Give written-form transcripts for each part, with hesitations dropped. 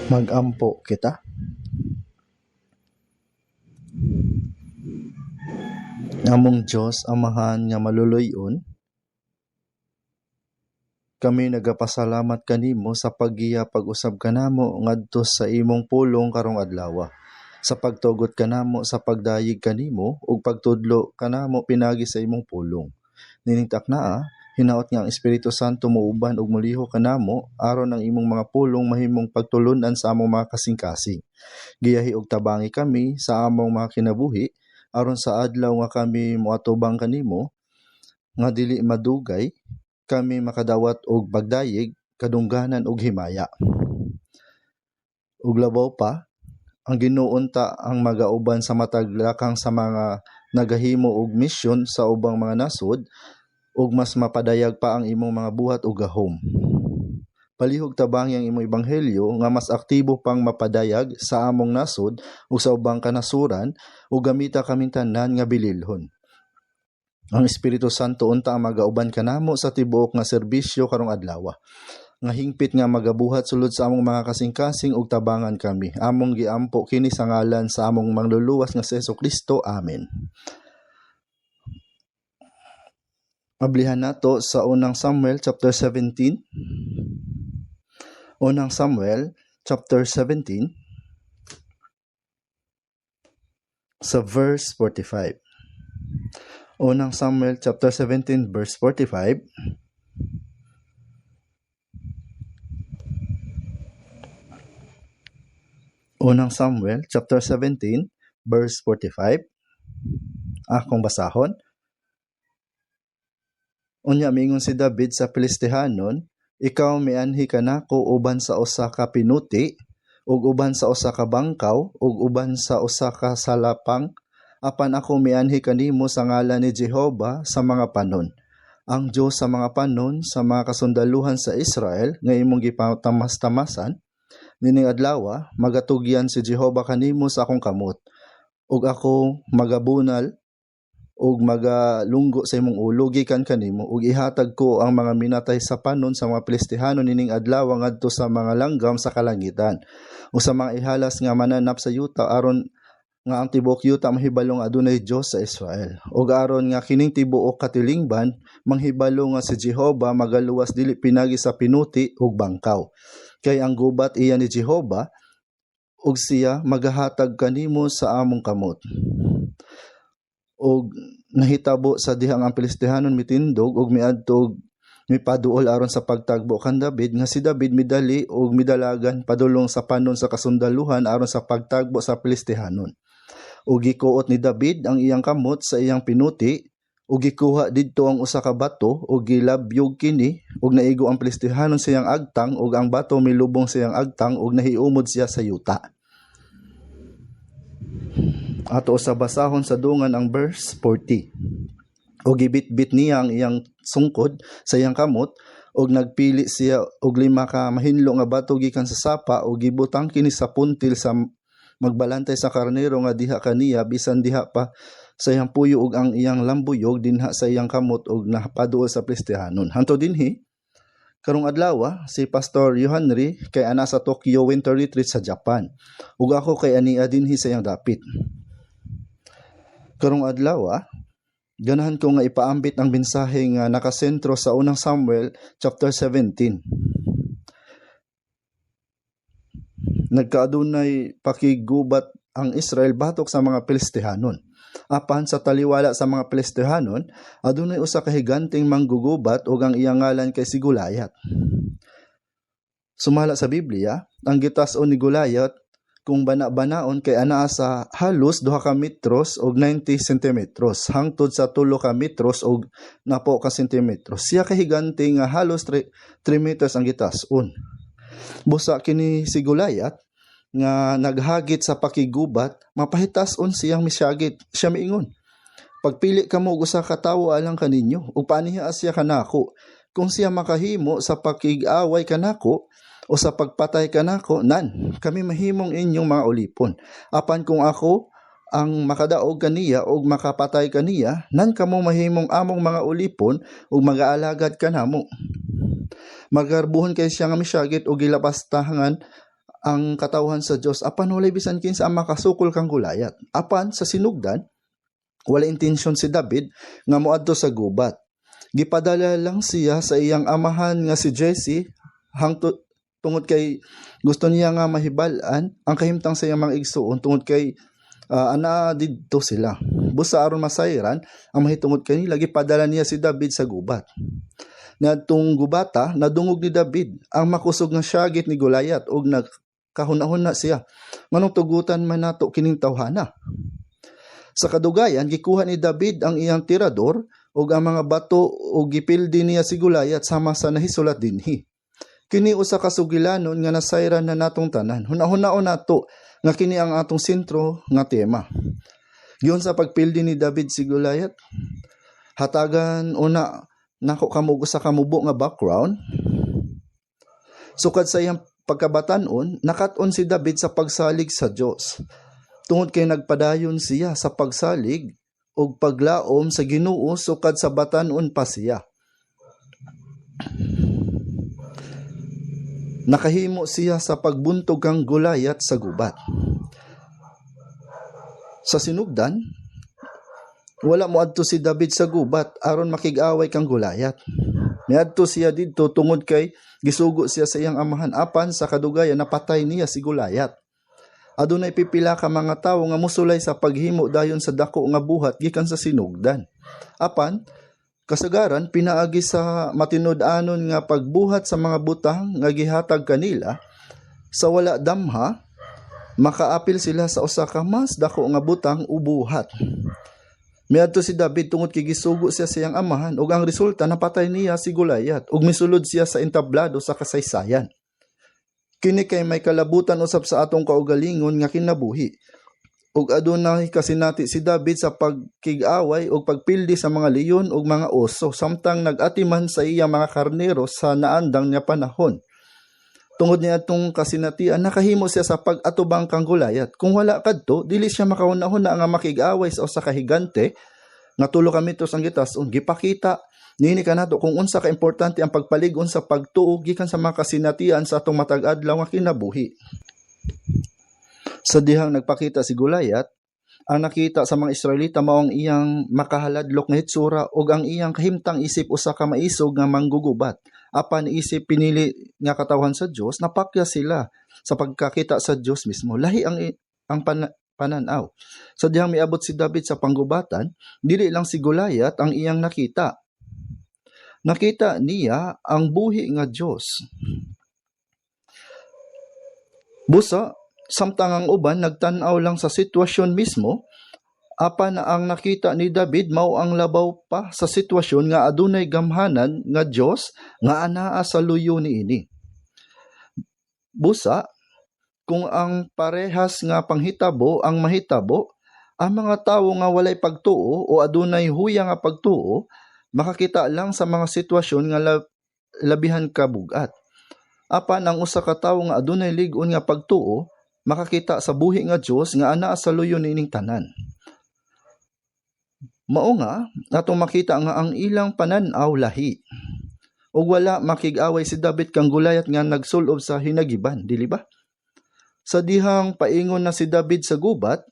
Magampo kita. Among Diyos, Amahan nga maluluyon, kami nagapasalamat kanimo sa paggiya pag-usab kanamo ngadto sa imong pulong karong adlaw. Sa pagtugot kanamo sa pagdayig kanimo ug pagtudlo kanamo pinagi sa imong pulong. Niningtak naa, hinaot nga ang Espiritu Santo muuban ug muliho kanamo aron ang imong mga pulong mahimong pagtulunan sa among mga kasing-kasing. Giyahi og tabangi kami sa among mga kinabuhi aron sa adlaw nga kami moatubang kanimo nga dili madugay kami makadawat og pagdayig, kadungganan ug himaya. Ug labaw pa, ang Ginoo ta ang magauban sa matag lakang sa mga nagahimo og misyon sa ubang mga nasod ug mas mapadayag pa ang imong mga buhat ug gahom. Palihog tabangi ang imong ebanghelyo nga mas aktibo pang mapadayag sa among nasod ug sa ubang kanasuran ug gamita kaming tanan nga bililhon. Ang Espiritu Santo unta ang magauban kanamo sa tibuok nga serbisyo karong adlaw. Nga hingpit nga magabuhat sulod sa among mga kasing-kasing ug tabangan kami. Among giampo kini sa ngalan sa among mangluluwas nga si Jesu-Kristo. Amen. Ablihan nato sa unang Samuel chapter 17. Unang Samuel chapter 17 sa verse 45. Unang Samuel chapter 17 verse 45. Unang Samuel chapter 17 verse 45. Akong basahon. Unya mingon si David sa Filistihanon, ikaw mianhi kanako uban sa usa ka pinuti ug uban sa usa ka bangkaw ug uban sa usa ka salapang, apan ako mianhi kanimo sa ngalan ni Jehova sa mga panon, ang Dios sa mga panon sa mga kasundaluhan sa Israel nga imong gipatamas-tamasan. Nining adlaw magatugyan si Jehova kanimo sa akong kamot ug ako magabunal ug magalunggo sa imong ulo gikan kanimo ug ihatag ko ang mga minatay sa panon sa mga Filistihanon nining adlaw ngadto sa mga langgam sa kalangitan ug sa mga ihalas nga mananap sa yuta aron nga ang tibuok yuta mahibalo nga adunay Dios sa Israel ug aron nga kining tibuok katilingban manghibalo nga si Jehova magaluwas dili pinagi sa pinuti ug bangkaw, kay ang gubat iya ni Jehova ug siya magahatag kanimo sa among kamot. Og nahitabo sa dihang ang Filistihanon mitindog og miadto og mipaduol aron sa pagtagbo kan David nga si David midali og midalagan padulong sa panon sa kasundaluhan aron sa pagtagbo sa Filistihanon. Og gikuot ni David ang iyang kamot sa iyang pinuti ug gikuha didto ang usa ka bato ug gilabyog kini ug naigo ang Filistihanon sa iyang agtang ug ang bato milubong sa iyang agtang ug nahiumod siya sa yuta. Ato sa basahon sa dungan ang verse 40. O gibit-bit niya ang iyang sungkod sa iyang kamot og nagpili siya og 5 ka mahinlo nga bato gikan sa sapa og gibutang kini sa puntil sa magbalantay sa karnero nga diha kaniya bisan diha pa sa iyang puyo og ang iyang lambuyog dinha sa iyang kamot og napaduol sa Filistihanon. Hanto dinhi karong adlaw si Pastor Yohanry kay ana sa Tokyo Winter Retreat sa Japan ug ako kay ania dinhi sa iyang dapit. Karong adlaw ganahan ko nga ipaambit ang mensahe nga nakasentro sa unang Samuel chapter 17. Nagkaadunay pakigubat ang Israel batok sa mga Filistihanon. Apan sa taliwala sa mga Filistihanon, adunay usa ka higanteng manggugubat ug ang iyang ngalan kay si Goliath. Sumala sa Biblia, ang gitas-on ni Goliath kung bana-banaon kay anaa sa halos 2 ka metros og 90 centimetros hangtod sa 3 ka metros og napo ka sentimetros. Siya kay higante nga halos 3 meters ang gitas-on. Busa kini si Goliath nga naghagit sa pakigubat, mapahitas-on siyang misyagit. Siya miingon, pagpili kamo og usa ka tawo alang kaninyo ug paaniha siya kanako. Kung siya makahimo sa pakig-away kanako o sa pagpatay kanako, nan kami mahimong inyong mga ulipon. Apan kung ako ang makadaog kaniya o makapatay kaniya, nan kamo mahimong among mga ulipon o mag-aalagad kanamo. Magarbuhon kay siya nga misyagit o gilapastahangan ang katawhan sa Dios apan walay bisan kinsa ang makasukol kang Goliath. Apan sa sinugdan wala intensyon si David nga moadto sa gubat. Gipadala lang siya sa iyang amahan nga si Jesse tungod kay gusto niya nga mahibal-an ang kahimtang sa iyang mga igsuon tungod kay ana didto sila. Busa aron masayran ang mahitungod kanila gipadala niya si David sa gubat. Nadtong gubata nadungog ni David ang makusog nga syagit ni Goliath ug nagkahuna-huna siya. Manong tugutan man nato kining tawhana. Sa kadugayan gikuha ni David ang iyang tirador ug ang mga bato ug gipildi niya si Goliath sama sa nahisulat dinhi. Kini usa ka sugilanon nga nasayran na natong tanan. Hunahunao nato nga kini ang atong sentro nga tema. Giyon sa pagpildi ni David si Goliath, hatagan una nako sa kamubo nga background. Sukad sa iyang pagkabatan-on, nakat-on si David sa pagsalig sa Dios. Tungod kay nagpadayon siya sa pagsalig ug paglaom sa Ginoo sukad sa batan-on pa siya. Nakahimo siya sa pagbuntog kang Goliath sa gubat. Sa sinugdan, wala moadto si David sa gubat aron makig-away kang Goliath. Miadto siya didto tungod kay gisugo siya sa iyang amahan apan sa kadugayan napatay niya si Goliath. Adunay pipila ka mga tawo nga musulay sa paghimo dayon sa dako nga buhat gikan sa sinugdan. Apan kasagaran pinaagi sa matinud-anon nga pagbuhat sa mga butang nga gihatag kanila sa wala damha makaapil sila sa usa ka mas dako nga butang o buhat. Miadto si David tungod kay gisugo siya sa iyang amahan ug ang resulta napatay niya si Goliath ug misulod siya sa entablado sa kasaysayan. Kini kay may kalabutan usab sa atong kaugalingon nga kinabuhi. Ug adunay kasinati si David sa pagkig-away ug pagpildi sa mga leyon ug mga oso samtang nag-atiman sa iyang mga karnero sa naandang niya panahon. Tungod niya atong kasinatian nakahimo siya sa pag-atubang kang Goliath. Kung wala kadto dili siya makauna-una nga makig-away sa usa ka higante nga 3 ka metros ang gitas-on. Gipakita nini kanato kung unsa ka importante ang pagpalig-on sa pagtuo gikan sa mga kasinatian sa atong matag adlaw nga kinabuhi. Sa dihang nagpakita si Goliath, ang nakita sa mga Israelita mao ang iyang makahaladlok nga hitsura ug ang iyang kahimtang isip usa ka maisog nga manggugubat. Apan isip pinili nga katawhan sa Dios, napakya sila sa pagkakita sa Dios mismo. Lahi ang pananaw. Sa dihang miabot si David sa panggubatan, dili lang si Goliath ang iyang nakita. Nakita niya ang buhi nga Dios. Busa, samtang ang uban nagtan-aw lang sa sitwasyon mismo, apan ang nakita ni David mao ang labaw pa sa sitwasyon nga adunay gamhanan nga Dios nga anaa sa luyo niini. Busa, kung ang parehas nga panghitabo ang mahitabo, ang mga tawo nga walay pagtuo o adunay huya nga pagtuo makakita lang sa mga sitwasyon nga labihan kabugat. Apan ang usa ka tawo nga adunay lig-on nga pagtuo makakita sa buhi nga Dios nga anaa sa luyo niining tanan. Mao nga atong makita nga ang ilang pananaw lahi. Ug wala makig-away si David kang Goliath nga nagsulob sa hinagiban, dili ba? Sa dihang paingon na si David sa gubat,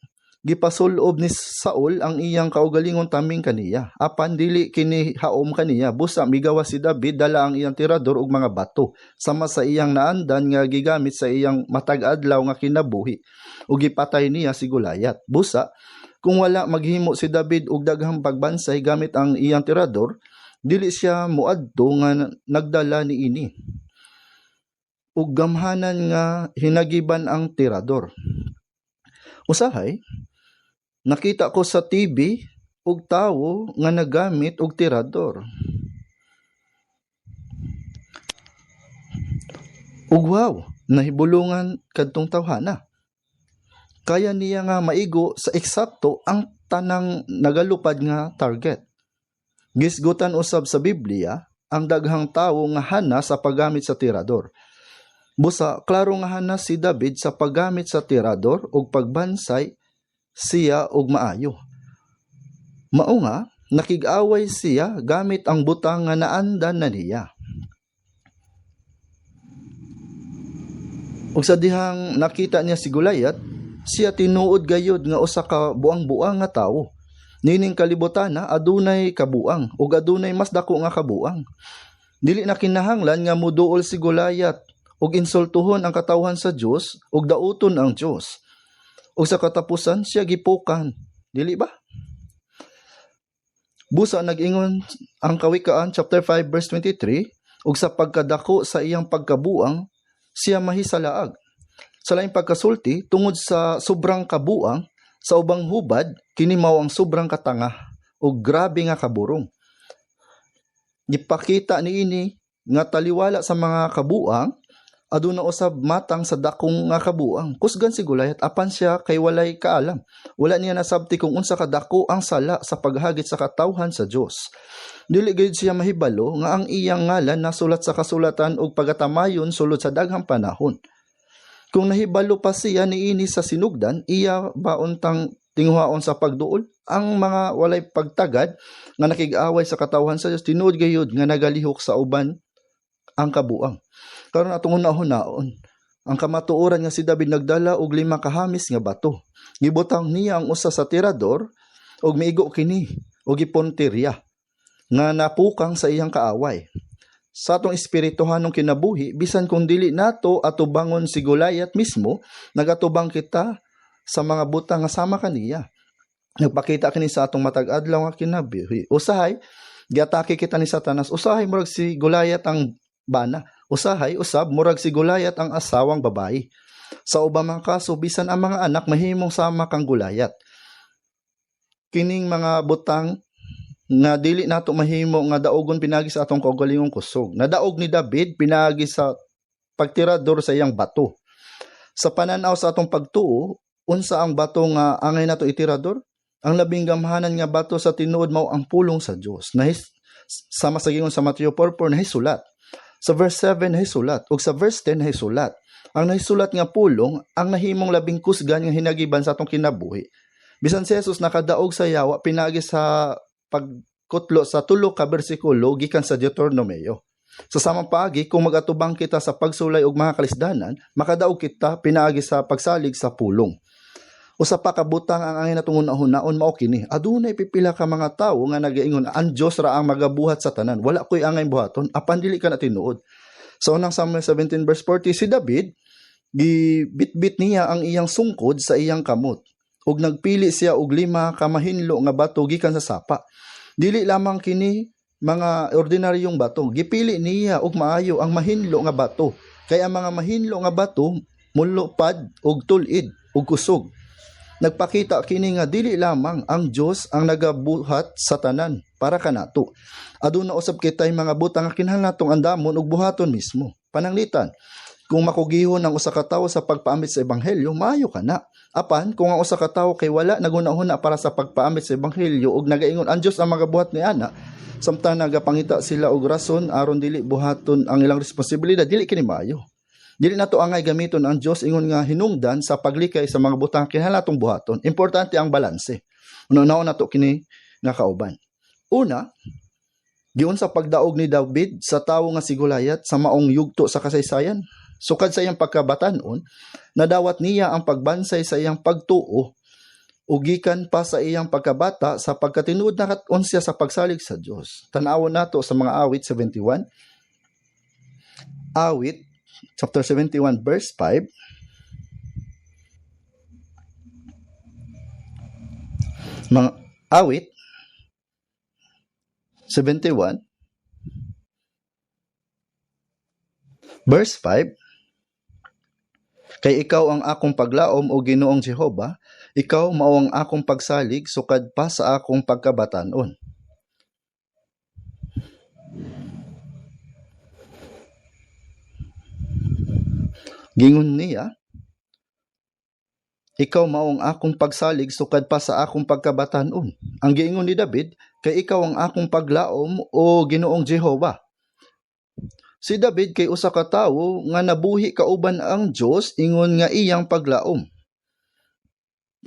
gipasulob ni Saul ang iyang kaugalingon taming kaniya. Apan dili kini haom kaniya, busa migawas si David dala ang iyang tirador ug mga bato sama sa iyang naandan nga gigamit sa iyang matag adlaw nga kinabuhi ug gipatay niya si Goliath. Busa kung wala maghimo si David og daghang pagbansay gamit ang iyang tirador, dili siya muadto nga nagdala niini ug gamhanan nga hinagiban ang tirador. Usahay, nakita ko sa TV og tawo nga nagamit og tirador. Ug wow, nahibulungan kadtong tawhana. Kaya niya nga maigo sa eksakto ang tanang nagalupad nga target. Gisgutan usab sa Biblia ang daghang tawo nga hana sa paggamit sa tirador. Busa, klaro nga hana si David sa paggamit sa tirador ug pagbansay siya og maayo. Mao nga, nakig-away siya gamit ang butang nga naandan na niya. Ug sa dihang nakita niya si Goliath, siya tinuod gayud nga usa ka buang-buang nga tawo. Nining kalibutana adunay kabuang ug adunay mas dako nga kabuang. Dili na kinahanglan nga muduol si Goliath ug insultuhon ang katawhan sa Dios ug dauton ang Dios. Ug sa katapusan siya gipukan, dili ba? Busa nag-ingon ang Kawikaan chapter 5 verse 23, ug sa pagkadako sa iyang pagkabuang siya mahisalaag. Sa laing pagkasulti tungod sa sobrang kabuang sa ubang hubad kini mao ang sobrang katanga ug grabe nga kaburong. Gipakita niini nga taliwala sa mga kabuang aduna usab matang sa dakong nga kabuang. Kusgan si Goliath apan siya kay walay kaalam. Wala niya nasabti kung unsa kadako ang sala sa paghagit sa katawhan sa Dios. Dili gayud siya mahibalo nga ang iyang ngalan nasulat sa kasulatan ug pagatamayon sulod sa daghang panahon. Kung nahibalo pa siya niini sa sinugdan, iya ba untang tinguhaon sa pagduol? Ang mga walay pagtagad nga nakig-away sa katawhan sa Dios tinuod gayud nga nagalihok sa uban ang kabuang. Karon atong hunahon, ang kamatuoran nga si David nagdala og 5 kahamis nga bato. Gibutang niya ang usa sa tirador ug miigo kini og giponterya nga napukang sa iyang kaaway. Sa atong espirituhanong kinabuhi, bisan kung dili nato atubangon si Goliath mismo, nagatubang kita sa mga butang nga sama kaniya. Nagpakita kini sa atong matag adlaw nga kinabuhi. Usahay, giatake kita ni Satanas. Usahay murag si Goliath ang bana. Usahay, usab murag si Goliath ang asawang babayi. Sa ubang mga kaso, bisan ang mga anak mahimong sama kang Goliath. Kining mga butang nga dili nato mahimo nga daogon pinagi sa atong kaugalingong kusog. Nadaog ni David pinagi sa pagtirador sa iyang bato. Sa pananaw sa atong pagtuo, unsa ang bato nga angay nato itirador? Ang labing gamhanan nga bato sa tinuod mao ang pulong sa Dios. Sa masagingon sa Mateo 4:4 nahisulat. Sa verse 7 nahisulat ug sa verse 10 nahisulat. Ang nahisulat nga pulong ang nahimong labing kusgan nga hinagiban sa atong kinabuhi. Bisan si Jesus nakadaog sa yawa pinagi sa pagkutlo sa 3 ka bersikulo gikan sa Deuteronomio. Sa samang paagi, kung magatubang kita sa pagsulay og mga kalisdanan, makadaog kita pinaagi sa pagsalig sa pulong. Usa pa ka butang ang angin natong hunahon mao kini. Adunay pipila ka mga tawo nga nagaingon ang Dios ra ang magabuhat sa tanan. Wala koy angay buhaton apan dili ka na tinuod. Sa unang Samuel 17 verse 40 si David gibitbit niya ang iyang sungkod sa iyang kamot ug nagpili siya og 5 ka mahinlo nga bato gikan sa sapa. Dili lamang kini mga ordinaryong bato. Gipili niya og maayo ang mahinlo nga bato. Kay ang mga mahinlo nga bato mulupad og tulid og kusog. Nagpakita kini nga dili lamang ang Dios ang nagabuhat sa tanan para kanato. Aduna usab kitay mga butang nga kinahanglan natong andamon ug buhaton mismo. Pananglitan, kung makugihon ang usa ka tawo sa pagpaamit sa ebanghelyo, maayo kana. Apan kung ang usa ka tawo kay wala nagunahuna para sa pagpaamit sa ebanghelyo ug nagaingon ang Dios ang magabuhat niana, samtang nagapangita sila og rason aron dili buhaton ang ilang responsibilidad, dili kini maayo. Dili nato angay gamiton ang Dios ingon nga hinungdan sa paglikay sa mga butang kinahanglan natong buhaton. Importante ang balanse. Una-una nato kini nga kauban. Una, giun sa pagdaog ni David sa tawo nga si Goliath sa maong yugto sa kasaysayan. Sukad sa iyang pagkabatanon, nadawat niya ang pagbansay sa iyang pagtuo ug gikan pa sa iyang pagkabata sa pagkatinuod na kat-unsya sa pagsalig sa Dios. Tan-awon nato sa mga awit 71. Awit chapter 71 verse 5. Mga awit 71 verse 5. Kay ikaw ang akong paglaom o Ginoong Jehova, ikaw mao ang akong pagsalig sukad pa sa akong pagkabatanon. Gingon niya, ikaw mao ang akong pagsalig sukad pa sa akong pagkabatanon. Ang giingon ni David, kay ikaw ang akong paglaom o Ginoong Jehova. Si David kay usa ka tawo nga nabuhi kauban ang Dios ingon nga iyang paglaom.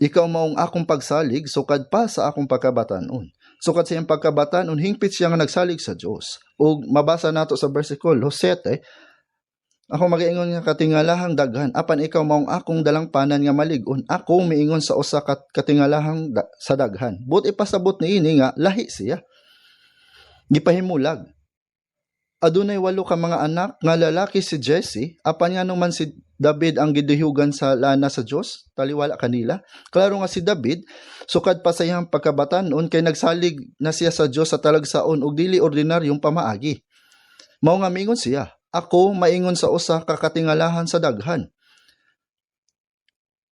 Ikaw mao ang akong pagsalig sukad pa sa akong pagkabatanon. Sukad sa iyang pagkabatanon hingpit siya nga nagsalig sa Dios. Ug mabasa nato sa bersikulo 7, Ako magiingon nga katingalahang daghan, apan ikaw maong akong dalangpanan nga malig-on. Ako miingon sa usa ka katingalahang sa daghan. But ipasabot niini nga lahi siya. Gipahimulag. Adunay 8 ka mga anak nga lalaki si Jesse, apan nga naman si David ang gidihugan sa lana sa Dios, taliwala kanila. Klaro nga si David, sukad pa sa iyang pagkabatanon kay nagsalig na siya sa Dios sa talagsaon ug dili ordinaryong pamaagi. Mao nga miingon siya, ako maingon sa usa ka katingalahan sa daghan.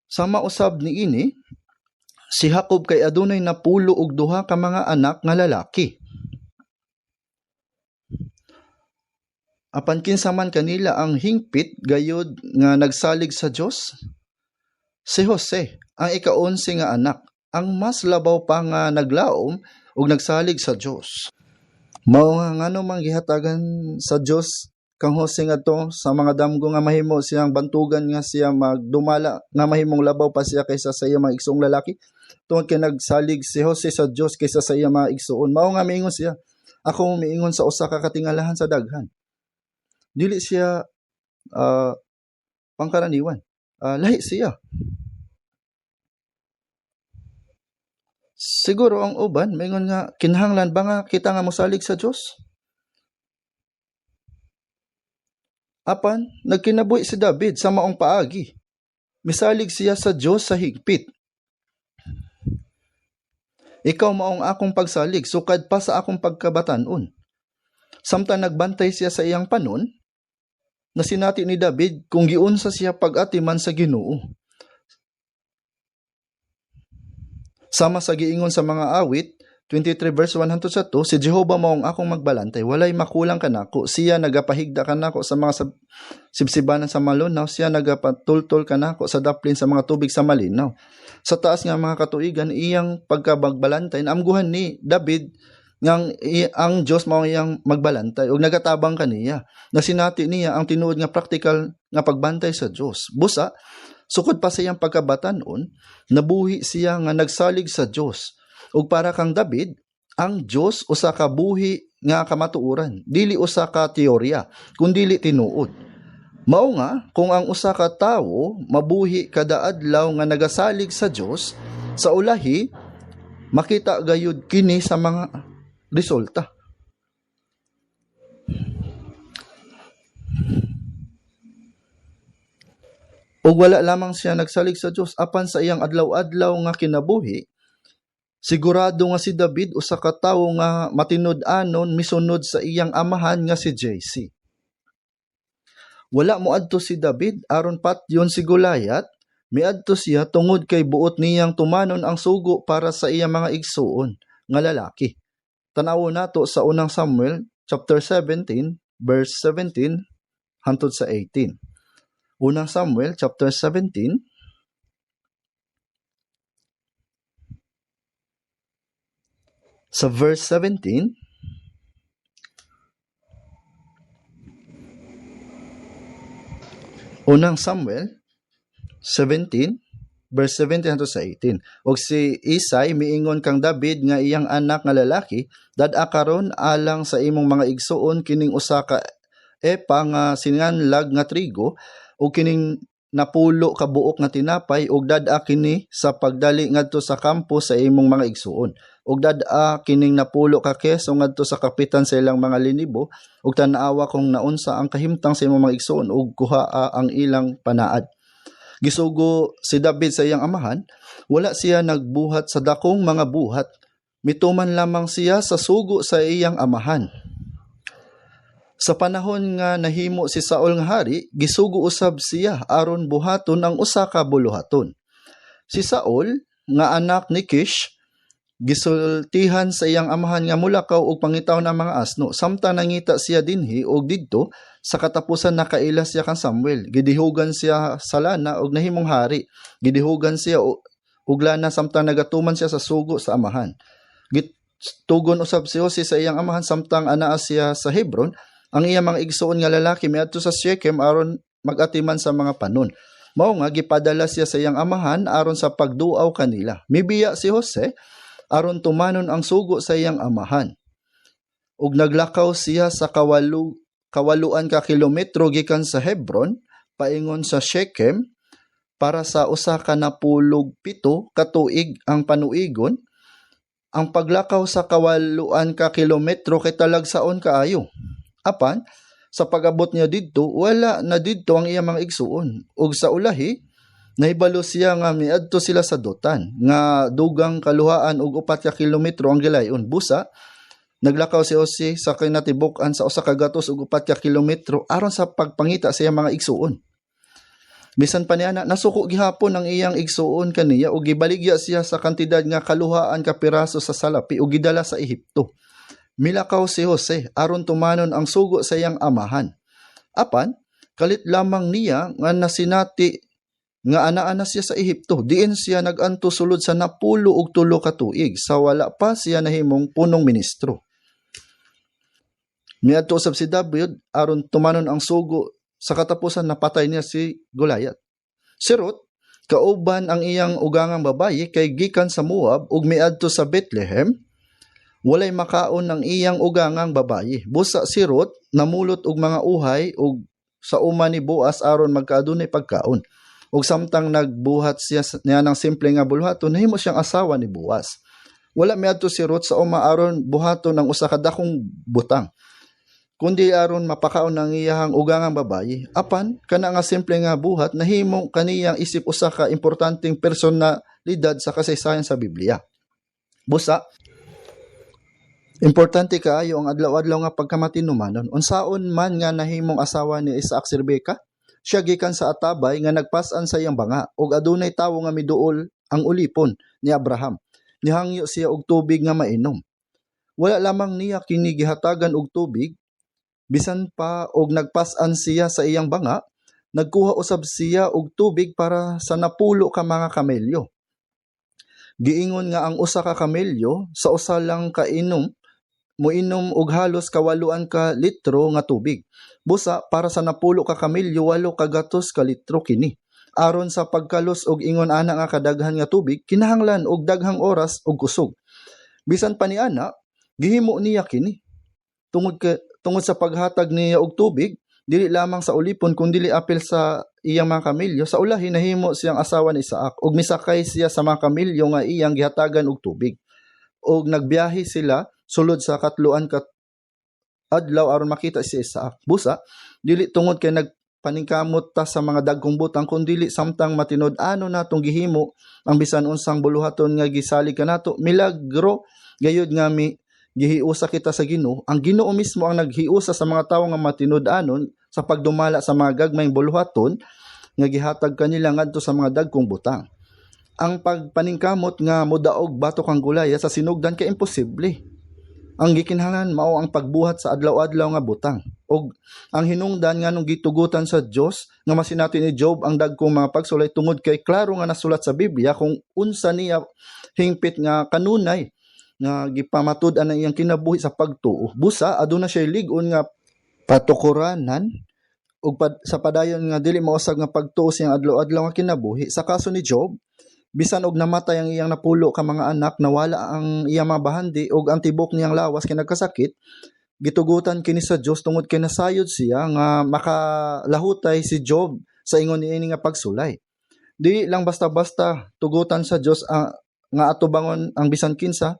Sama usab niini, si Jacob kay adunay napulo og 2 ka mga anak nga lalaki. Apan kinsa man kanila ang hingpit gayud nga nagsalig sa Dios? Si Jose, ang ika-11 nga anak, ang mas labaw pa nga naglaom ug nagsalig sa Dios. Mao nga ngano man gihatagan sa Dios kang Jose ngadto sa mga damgo nga mahimo siyang bantugan nga siya magdumala nga mahimong labaw pa siya kaysa sa iya mga igsoong lalaki. Tungod kay nagsalig si Jose sa Dios kaysa sa iya mga igsoon. Mao nga miingon siya, ako miingon sa usa ka katingalahan sa daghan. Dili siya pangkaraniwan. Lahi siya. Siguro ang uban, maingon nga, kinahanglan ba nga kita nga mosalig sa Dios? Apan, nagkinabuhi si David sa maong paagi. Misalig siya sa Dios sa higpit. Ikaw maong akong pagsalig, sukad pa sa akong pagkabatanon. Samtang nagbantay siya sa iyang panon, na sinati ni David kung giunsa siya pag-atiman sa Ginoo. Sama sa giingon sa mga awit, 23 verse 1 hangtod sa 2, si Jehovah maong akong magbalantay, walay makulang kanako. Siya nagapahigda kanako sa mga sibsibanan sa malunaw, siya nagapatultol kanako sa daplin sa mga tubig sa malinaw. Sa taas nga mga katuigan, iyang pagkabagbalantay, naamguhan ni David ngang ang Dios mao iyang magbalantay ug nagatabang kaniya. Nasinati niya ang tinuod nga praktikal nga pagbantay sa Dios. Busa, sukod pa sa iyang pagkabatanon, nabuhi siya nga nagsalig sa Dios. Ug para kang David, ang Dios usa ka buhi nga kamatuoran, dili usa ka teorya, kundili tinuod. Mao nga kung ang usa ka tawo mabuhi kada adlaw nga nagasalig sa Dios, sa ulahi makita gayud kini sa mga resulta. Ug wala lamang siya nagsalig sa Dios, apan sa iyang adlaw-adlaw nga kinabuhi, sigurado nga si David usa ka tawo nga matinud-anon misunod sa iyang amahan nga si Jesse. Wala moadto si David aron patyon si Goliath, miadto siya tungod kay buot niyang tumanon ang sugo para sa iyang mga igsuon nga lalaki. Tanawon nato sa unang Samuel chapter 17 verse 17 hangtod sa 18. Unang Samuel chapter 17 sa verse 17. Unang Samuel 17 verse 17 hangtod sa 18. Og si Isai miingon kang David nga iyang anak nga lalaki, dad-a karon alang sa imong mga igsuon kining usa ka epa nga singanlag nga trigo ug kining napulo ka buok nga tinapay ug dad-a kini sa pagdali ngadto sa kampo sa imong mga igsuon. Ug dad-a kining napulo ka keso ngadto sa kapitan sa ilang mga linibo ug tan-awa kung naunsa ang kahimtang sa imong mga igsuon ug kuhaa ang ilang panaad. Gisugo si David sa iyang amahan, wala siya nagbuhat sa dakong mga buhat, mituman lamang siya sa sugo sa iyang amahan. Sa panahon nga nahimo si Saul nga hari, gisugo usab siya aron buhaton ang usa ka buluhaton. Si Saul nga anak ni Kish, gisultihan sa iyang amahan nga mulakaw og pangitaw ng mga asno, samtang nangita siya dinhi og didto. Sa katapusan nakailas siya kang Samuel, gidihugan siya sa lana og nahimong hari, gidihugan siya og lana samtang nagatuman siya sa sugo sa amahan. Gitugon usab si Jose sa iyang amahan samtang anaa siya sa Hebron, ang iyang mga igsuon nga lalaki miadto sa Shechem aron magatiman sa mga panon. Mao nga gipadala siya sa iyang amahan aron sa pagduaw kanila. Mibiya si Jose aron tumanon ang sugo sa iyang amahan. Ug naglakaw siya sa kawaluan ka kilometro gikan sa Hebron paingon sa Shechem para sa usa ka napulog 7 ka tuig ang panuigon. Ang paglakaw sa kawaluan ka kilometro kay talagsaon kaayo. Apan sa pag-abot niya didto, wala na didto ang iyang mga igsuon. Ug sa ulahi, nahibalo siya nga miadto sila sa Dotan, nga dugang kaluhaan og 4 ka kilometro ang gilayon. Busa, naglakaw si Jose sa kinatibuk-an sa usa ka gatos ug 4 ka kilometro aron sa pagpangita sa iyang mga igsuon. Bisan pa niya nasuko gihapon ang iyang igsuon kaniya ug gibaligya siya sa kantidad nga kaluhaan ka piraso sa salapi ug gidala sa Ehipto. Milakaw si Jose aron tumanon ang sugo sa iyang amahan. Apan, kalit lamang niya nga nasinati nga anaa na siya sa Ehipto. Diin siya naganto sulod sa 13 ka tuig sa wala pa siya nahimong punong ministro. Miadto usab si David aron tumanon ang sugo sa katapusan napatay niya si Goliath. Si Ruth, kauban ang iyang ugangang babayi kay gikan sa Moab ug miadto sa Bethlehem. Walay makaon ng iyang ugangang babayi. Busa si Ruth namulot og mga uhay ug sa uma ni Boaz aron magkaadunay pagkaon. Ug samtang nagbuhat siya niya ng simple nga bulhaton, nahimo siyang asawa ni Boaz. Wala miadto si Ruth sa uma aron buhaton ng usa ka dakong butang, kundi aron mapakaon ng iyang ugangang babayi. Apan kana nga simple nga buhat nahimo kaniyang isip usa ka importanteng personalidad sa kasaysayan sa Biblia. Busa, importante kaayo ang adlaw-adlaw nga pagkamatinumanon. Unsaon man nga nahimong asawa ni Isaac si Rebecca, siya gikan sa atabay nga nagpas-an sa iyang banga ug adunay tawo nga miduol ang ulipon ni Abraham. Nihangyo siya og tubig nga mainom. Wala lamang niya kini gihatagan og tubig, bisan pa og nagpas-an siya sa iyang banga, nagkuha usab siya og tubig para sa 10 ka mga kamelyo. Giingon nga ang usa ka kamelyo sa usa lang kainom moinom og halos kawaluan ka litro nga tubig. Busa para sa 10 ka kamelyo 8 ka gatos ka litro kini. Aron sa pagkalos og ingon ana nga kadaghan nga tubig, kinahanglan og daghang oras og kusog. Bisan pa niana, gihimo niya kini. Tungod sa paghatag niya og tubig, dili lamang sa ulipon kundi apil sa iyang mga kamelyo, sa ulahi nahimo siyang asawa ni Isaac ug misakay siya sa mga kamelyo nga iyang gihatagan og tubig. Og nagbiyahe sila sulod sa katluan ka adlaw aron makita si Isaac. Busa, dili tungod kay nagpaningkamot ta sa mga dagkong butang kundi samtang matinud-ano natong gihimo ang bisan unsang buluhaton nga gisalig kanato, milagro gayud nga gihiusa kita sa Ginoo. Ang Ginoo mismo ang naghiusa sa mga tawo nga matinud-anon sa pagdumala sa mga gagmayng buluhaton nga gihatag kanila ngadto sa mga dagkong butang. Ang pagpaningkamot nga modaog batok ang Goliath sa sinugdan kay imposible. Ang gikinahanglan mao ang pagbuhat sa adlaw-adlaw nga butang. Og ang hinungdan nga nung gitugutan sa Dios nga masinati ni Job ang dagkong mga pagsulay tungod kay klaro nga nasulat sa Biblia kung unsa niya hingpit nga kanunay nga gipamatud-an ang iyang kinabuhi sa pagtuo. Busa aduna siya lig-on nga patukuranan ug sa padayon nga dili mausab nga pagtuo siyang adlaw-adlaw nga kinabuhi. Sa kaso ni Job, bisan og namatay ang iyang napulo ka mga anak, nawala ang iyang mga bahandi ug ang tibok niyang lawas kay nagkasakit, gitugutan kini sa Dios tungod kay nasayod siya nga makalahutay si Job sa ingon niini nga pagsulay. Di lang basta-basta tugutan sa Dios nga atubangon ang bisan kinsa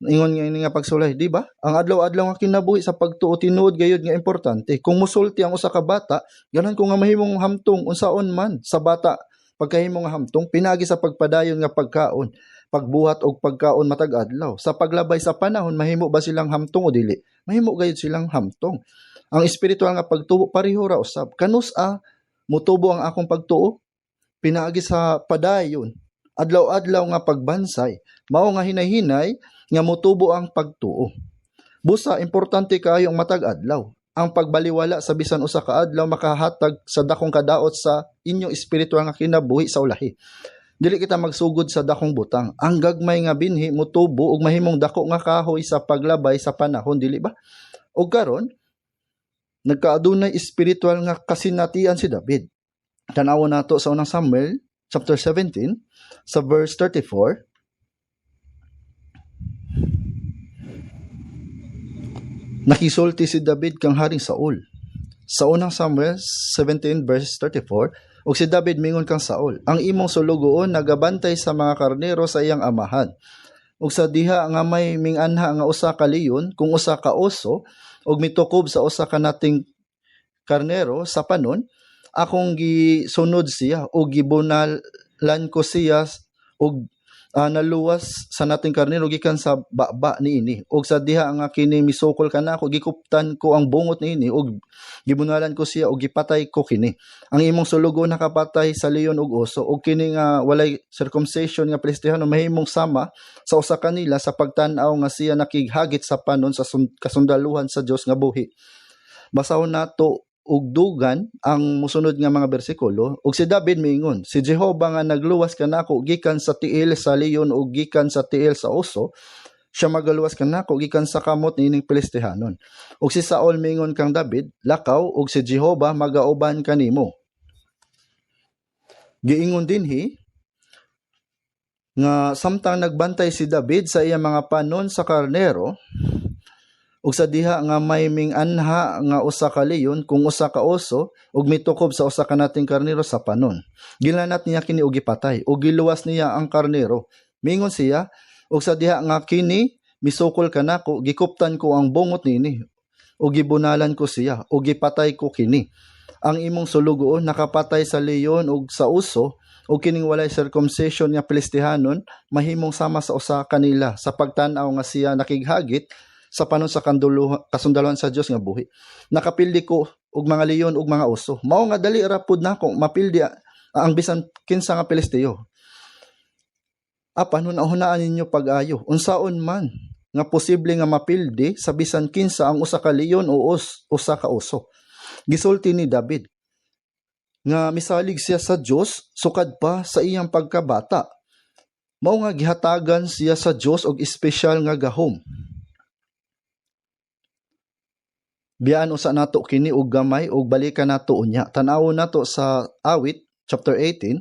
ingon nga ini nga pagsulay, di ba? Ang adlaw-adlaw nga kinabuhi sa pagtuo tinuod gayud nga importante. Kung musulti ang usa ka bata, ganan ko nga mahimong hamtong unsaon man sa bata pagkahimo nga hamtong pinagi sa pagpadayon nga pagkaon, pagbuhat og pagkaon matag adlaw. Sa paglabay sa panahon mahimo ba silang hamtong o dili? Mahimo gayud silang hamtong. Ang espirituwal nga pagtuo pareho ra usab. Kanus-a motubo ang akong pagtuo pinaagi sa padayon, adlaw-adlaw nga pagbansay, mao nga hinay-hinay nga motubo ang pagtuo. Busa importante kaayo ang matag adlaw. Ang pagbaliwala sa bisan usa ka adlaw makahatag sa dakong kadaot sa inyong espirituwal nga kinabuhi sa ulahi. Dili kita magsugod sa dakong butang. Ang gagmay nga binhi motubo ug mahimong dako nga kahoy sa paglabay sa panahon, dili ba? Ug karon nagkaadunay espirituwal nga kasinatian si David. Tanawon nato sa unang Samuel chapter 17 sa verse 34. Nakisulti si David kang Haring Saul. Sa unang Samuel 17 verse 34, ug si David mingon kang Saul, ang imong sulugoon nagabantay sa mga karnero sa iyang amahan. Ug sa diha nga may minganha nga usa ka leyon kung usa ka oso, ug mitukob sa usa ka nating karnero sa panon, akong gisunod siya ug gibunalan ko siya ug naluwas sa nating karnero gikan sa baba niini, ug sa diha nga kini misukol kanako gikuptan ko ang bungot niini ug gibunalan ko siya ug gipatay ko kini. Ang imong sulugon nakapatay sa leyon ug oso, ug kini nga walay circumcision nga Pilistihano mahimong sama sa usa kanila sa pagtan-aw nga siya nakighagit sa panon sa kasundaluhan sa Dios nga buhi. Basahon nato ug dugan ang musunod nga mga bersikulo. Ug si David miingon, si Jehova nga nagluwas kanako gikan sa tiil sa leyon ug gikan sa tiil sa oso, siya magaluwas kanako gikan sa kamot nining Pilistihanon. Ug si Saul miingon kang David, lakaw ug si Jehova magauban kanimo. Giingon dinhi nga samtang nagbantay si David sa iyang mga panon sa karnero, ug sa diha nga may minganha nga usa ka leyon kung usa ka oso, ug mitukob sa usa ka nating karnero sa panon. Gilanat niya kini ug gipatay, ug giluwas niya ang karnero. Mingon siya, ug sa diha nga kini misukol kanako, gikuptan ko ang bungot nini, ug gibunalan ko siya, ug gipatay ko kini. Ang imong sulugoon nakapatay sa leyon ug sa oso, ug kining walay circumcision nga Pilistihanon mahimong sama sa usa kanila sa pagtan-aw nga siya nakighagit sa panon sa kasundaluhan sa Dios nga buhi. Nakapildi ko og mga leyon ug mga oso. Mao nga dali ra pud nako mapildi ang bisan kinsa nga Pilisteo. Apan hunahunaan ninyo pag-ayo, unsaon man nga posible nga mapildi sa bisan kinsa ang usa ka leyon o usa ka oso. Gisulti ni David nga misalig siya sa Dios sukad pa sa iyang pagkabata. Mao nga gihatagan siya sa Dios og espesyal nga gahom. Biyaan usa nato kini og gamay ug balikan nato unya. Tan-awon nato sa Awit chapter 18.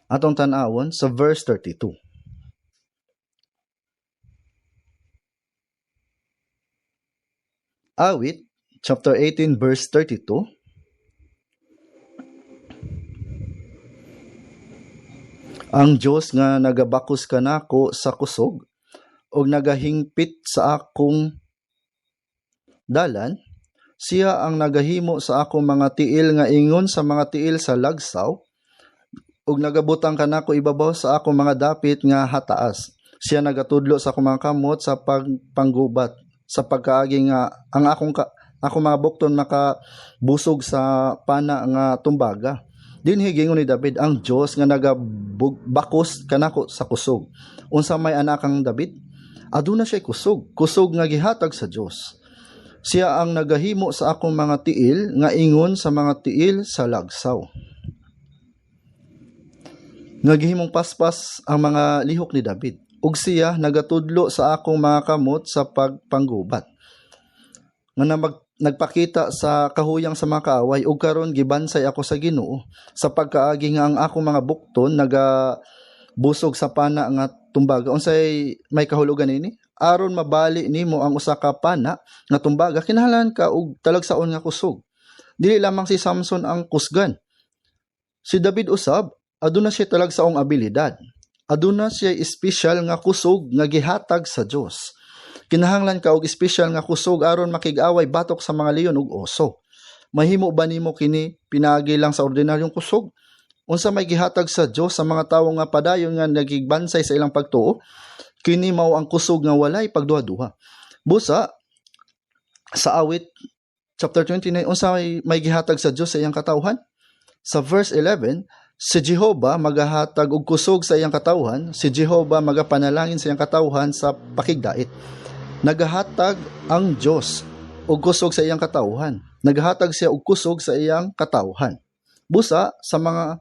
Atong tan-awon sa verse 32. Awit chapter 18 verse 32. Ang Dios nga nagabakos kanako sa kusog ug nagahingpit sa akong dalan, siya ang nagahimo sa akong mga tiil nga ingon sa mga tiil sa lagsaw, ug nagabutang kanako ibabaw sa akong mga dapit nga hataas. Siya nagatudlo sa akong mga kamot sa pagpanggubat, sa pagkaagi nga ang akong mga bukton makabusog sa pana nga tumbaga. Dinhi gingon ni David, ang Dios nga nagabakos kanako sa kusog. Unsa may anakang David? Aduna siya kusog nga gihatag sa Dios. Siya ang nagahimo sa akong mga tiil nga ingon sa mga tiil sa lagsaw. Nagahimong paspas ang mga lihok ni David, ug siya nagatudlo sa akong mga kamot sa pagpanggubat. Nga nagpakita sa kahuyang sa mga kaaway, ug karon gibansay ako sa Ginoo sa pagkaagi nga ang akong mga bukton nagabusog sa pana nga tumbaga. Unsay may kahulugan ini? Aron mabali nimo ang usa ka pana nga tumbaga, kinahanglan ka og talagsaon nga kusog. Dili lamang si Samson ang kusgan. Si David usab, aduna siya talagsaong abilidad. Aduna siya espesyal nga kusog nga gihatag sa Dios. Kinahanglan ka og espesyal nga kusog aron makig-away batok sa mga leyon ug oso. Mahimo ba nimo kini pinaagi lang sa ordinaryong kusog? Unsa may gihatag sa Dios sa mga tawo nga padayon nga nagigbansay sa ilang pagtuo? Kini mao ang kusog nga walay pagduha-duha. Busa sa Awit chapter 29, unsa may gihatag sa Dios sa iyang katawhan? Sa verse 11, si Jehova magahatag og kusog sa iyang katawhan, si Jehova magapanalangin sa iyang katawhan sa pakigdait. Nagahatag ang Dios og kusog sa iyang katawhan. Nagahatag siya og kusog sa iyang katawhan. Busa sa mga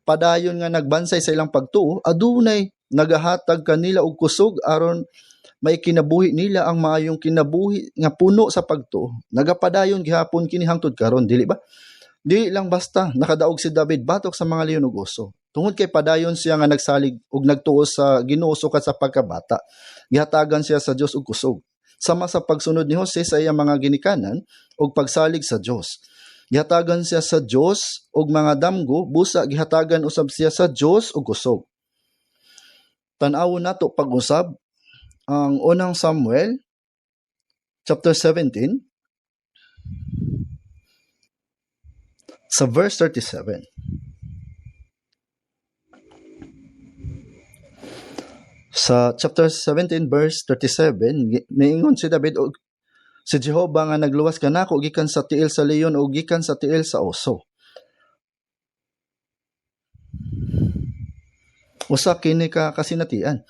padayon nga nagbansay sa ilang pagtuo, adunay nagahatag kanila og kusog aron may kinabuhi nila ang maayong kinabuhi nga puno sa pagtuo. Nagapadayon gihapon kini hangtod karon, dili ba? Di lang basta nakadaog si David batok sa mga leyon ug oso. Tungod kay padayon siya nga nagsalig ug nagtuo sa Ginoo sukat sa pagkabata. Gihatagan siya sa Dios og kusog. sama sa pagsunod ni Jose sa iyang mga ginikanan ug pagsalig sa Dios. Gihatagan siya sa Dios og mga damgo, busa gihatagan usab siya sa Dios og kusog. Tan-awon nato pag-usab ang unang Samuel chapter 17 sa verse 37. Sa chapter 17 verse 37, miingon si David og si Jehovah nga nagluwas kanako gikan sa tiil sa leon o gikan sa tiil sa oso. Usa kini ka kasinatian.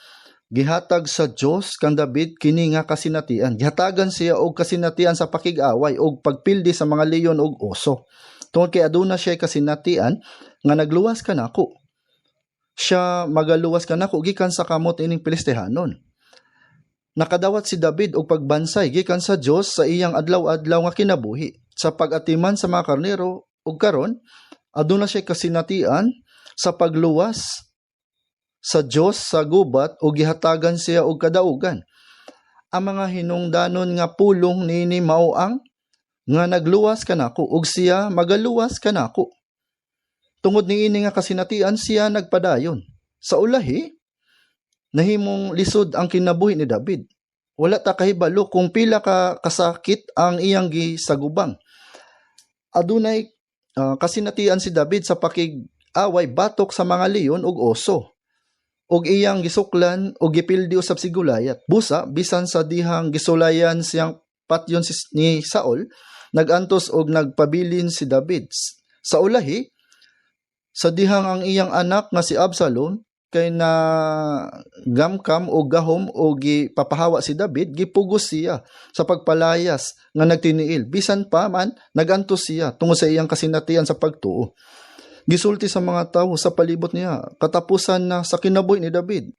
Gihatag sa Dios kang David kini nga kasinatian. Gihatagan siya og kasinatian sa pakig-away og pagpildi sa mga leon ug oso. Tungod kay aduna siya kasinatian nga nagluwas kanako. Siya magaluwas kanako gikan sa kamot ining Pilistihanon. Nakadawat si David og pagbansay gikan sa Dios sa iyang adlaw-adlaw nga kinabuhi. Sa pag-atiman sa mga karnero ug karon aduna siya kasinatian sa pagluwas sa Dios sa gubat ug gihatagan siya og kadaugan. Ang mga hinungdanon nga pulong niini mao ang nga nagluwas kanako ug siya magaluwas kanako. Tungod niini nga kasinatian siya nagpadayon. Sa ulahi, nahimong lisod ang kinabuhi ni David. Wala ta kahibalo kung pila ka kasakit ang iyang gisagubang. Adunay kasinatian si David sa pakig-away batok sa mga leon ug oso. Og iyang gisuklan og gipildi usab si Goliath. Busa bisan sa dihang gisulayan siyang patyon ni Saul, nagantos og nagpabilin si David. Sa ulahi, sa dihang ang iyang anak nga si Absalom kay na gamkam o gahom o gipapahawa si David, gipugos siya sa pagpalayas nga nagtiniil. Bisan pa man nagantos siya tungod sa iyang kasinatian sa pagtuo. Gisulti sa mga tao sa palibot niya, katapusan na sa kinabuhi ni David.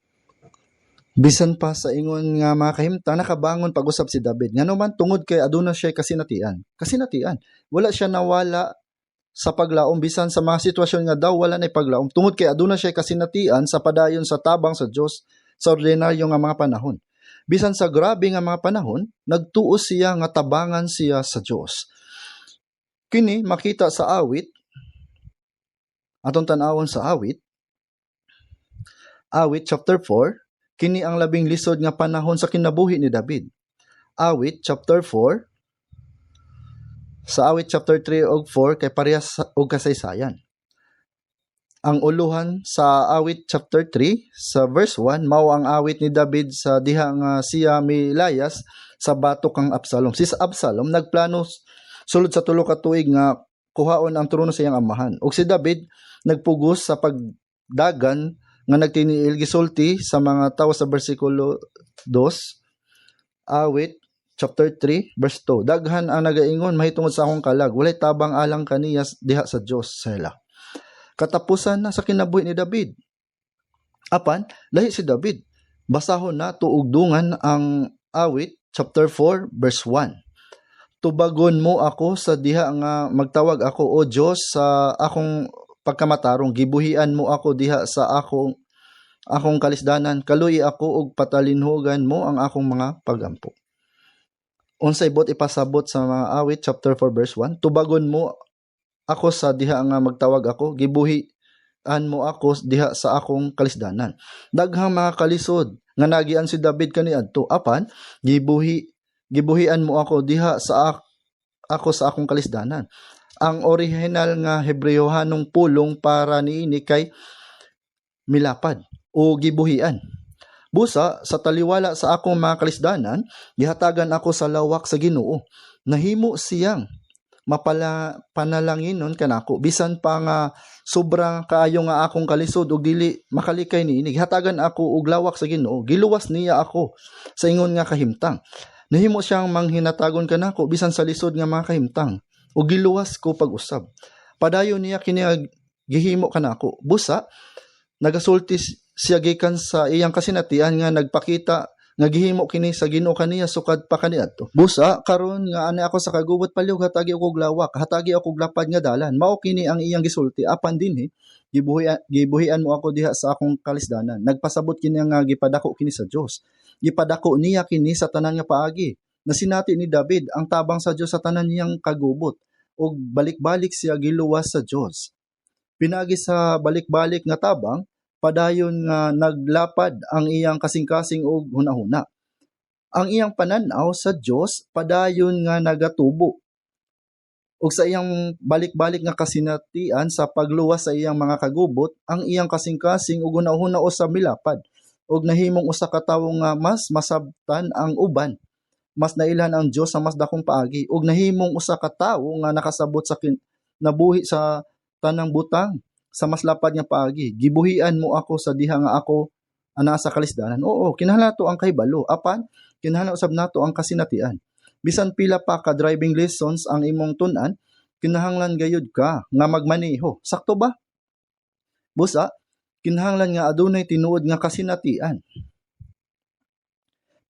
Bisan pa sa ingon nga mga kahimtang nakabangon pag-usab si David. Ngano man tungod kay aduna siya kasinatian. Kasinatian. Wala siya nawala sa paglaom bisan sa mga sitwasyon nga daw wala na paglaom. Tungod kay aduna siya kasinatian sa padayon sa tabang sa Dios sa ordinaryo nga mga panahon. Bisan sa grabe nga mga panahon, nagtuo siya nga tabangan siya sa Dios. Kini makita sa awit, atong tan-awon sa awit chapter 4, kini ang labing lisod nga panahon sa kinabuhi ni David. Awit chapter 4, sa awit chapter 3 ug 4 kay parehas og kasaysayan. Ang uluhan sa awit chapter 3 sa verse 1 mao ang awit ni David sa diha nga siya milayas sa batok kang Absalom. Si Absalom nagplano sulod sa tulo ka tuig nga kuhaon ang trono sa iyang amahan. Ug si David nagpugos sa pagdagan nga nagtiniil gisulti sa mga tawo sa bersikulo 2, awit chapter 3 verse 2. Daghan ang nagaingon mahitungod sa akong kalag, walay tabang alang kaniya diha sa Dios. Sela. Katapusan na sa kinabuhi ni David. Apan lahi si David. Basahon na tuugdungan ang awit chapter 4 verse 1. Tubagon mo ako sa diha nga magtawag ako o Dios sa akong pagkamatarong, gibuhian mo ako diha sa akong kalisdanan, kaluyi ako og patalinhogan mo ang akong mga pagampo. Unsay bot ipasabot sa mga awit chapter 4 verse 1, tubagon mo ako sa diha nga magtawag ako, gibuhian mo ako diha sa akong kalisdanan. Daghang mga kalisod nga nagian si David kaniadto, apan gibuhian mo ako diha sa ako sa akong kalisdanan. Ang original nga Hebreyohanong pulong para niini kay milapad o gibuhian. Busa, sa taliwala sa akong mga kalisdanan, gihatagan ako sa lawak sa Ginoo. Nahimo siyang panalanginon kanako. Bisan pa nga sobrang kaayo nga akong kalisod ug dili makalikay niini. Gihatagan ako og lawak sa Ginoo. Giluwas niya ako sa ingon nga kahimtang. Nahimo siyang manghinatagon kanako bisan sa lisod nga mga kahimtang. Ug giluwas ko pag-usab. Padayon niya kini gihimo kanako. Busa, nagasulti siya gikan sa iyang kasinatian nga nagpakita Nagihimo kini sa Ginoo kaniya sukad pa kaniadto. Busa karon nga ani ako sa kagubot palyog hatagi ako og lawak, hatagi ako og lapad nga dalan. Mao kini ang iyang gisulti apan dinhi gibuhian mo ako diha sa akong kalisdanan. Nagpasabot kini nga gipadako kini sa Dios. Gipadako niya kini sa tanan nga paagi. Nasinati ni David ang tabang sa Dios sa tanan niyang kagubot ug balik-balik siya giluwas sa Dios. Pinagi sa balik-balik nga tabang padayon nga naglapad ang iyang kasing-kasing og hunahuna. Ang iyang pananaw sa Dios padayon nga nagatubo. Ug sa iyang balik-balik nga kasinatian sa pagluwas sa iyang mga kagubot, ang iyang kasing-kasing ug hunahuna usab milapad. Ug nahimong usa ka tawo nga mas masabtan ang uban. Mas nailhan ang Dios sa mas dakong paagi ug nahimong usa ka tawo nga nakasabot sa nabuhi sa tanang butang sa mas lapad nga paagi. Gibuhian mo ako sa diha nga ako ana sa kalisdanan. Oo, kinahanglan nato ang kahibalo. Apan kinahanglan usab nato ang kasinatian. Bisan pila pa ka driving lessons ang imong tun-an, kinahanglan gayud ka nga magmaneho. Sakto ba? Busa, kinahanglan nga adunay tinuod nga kasinatian.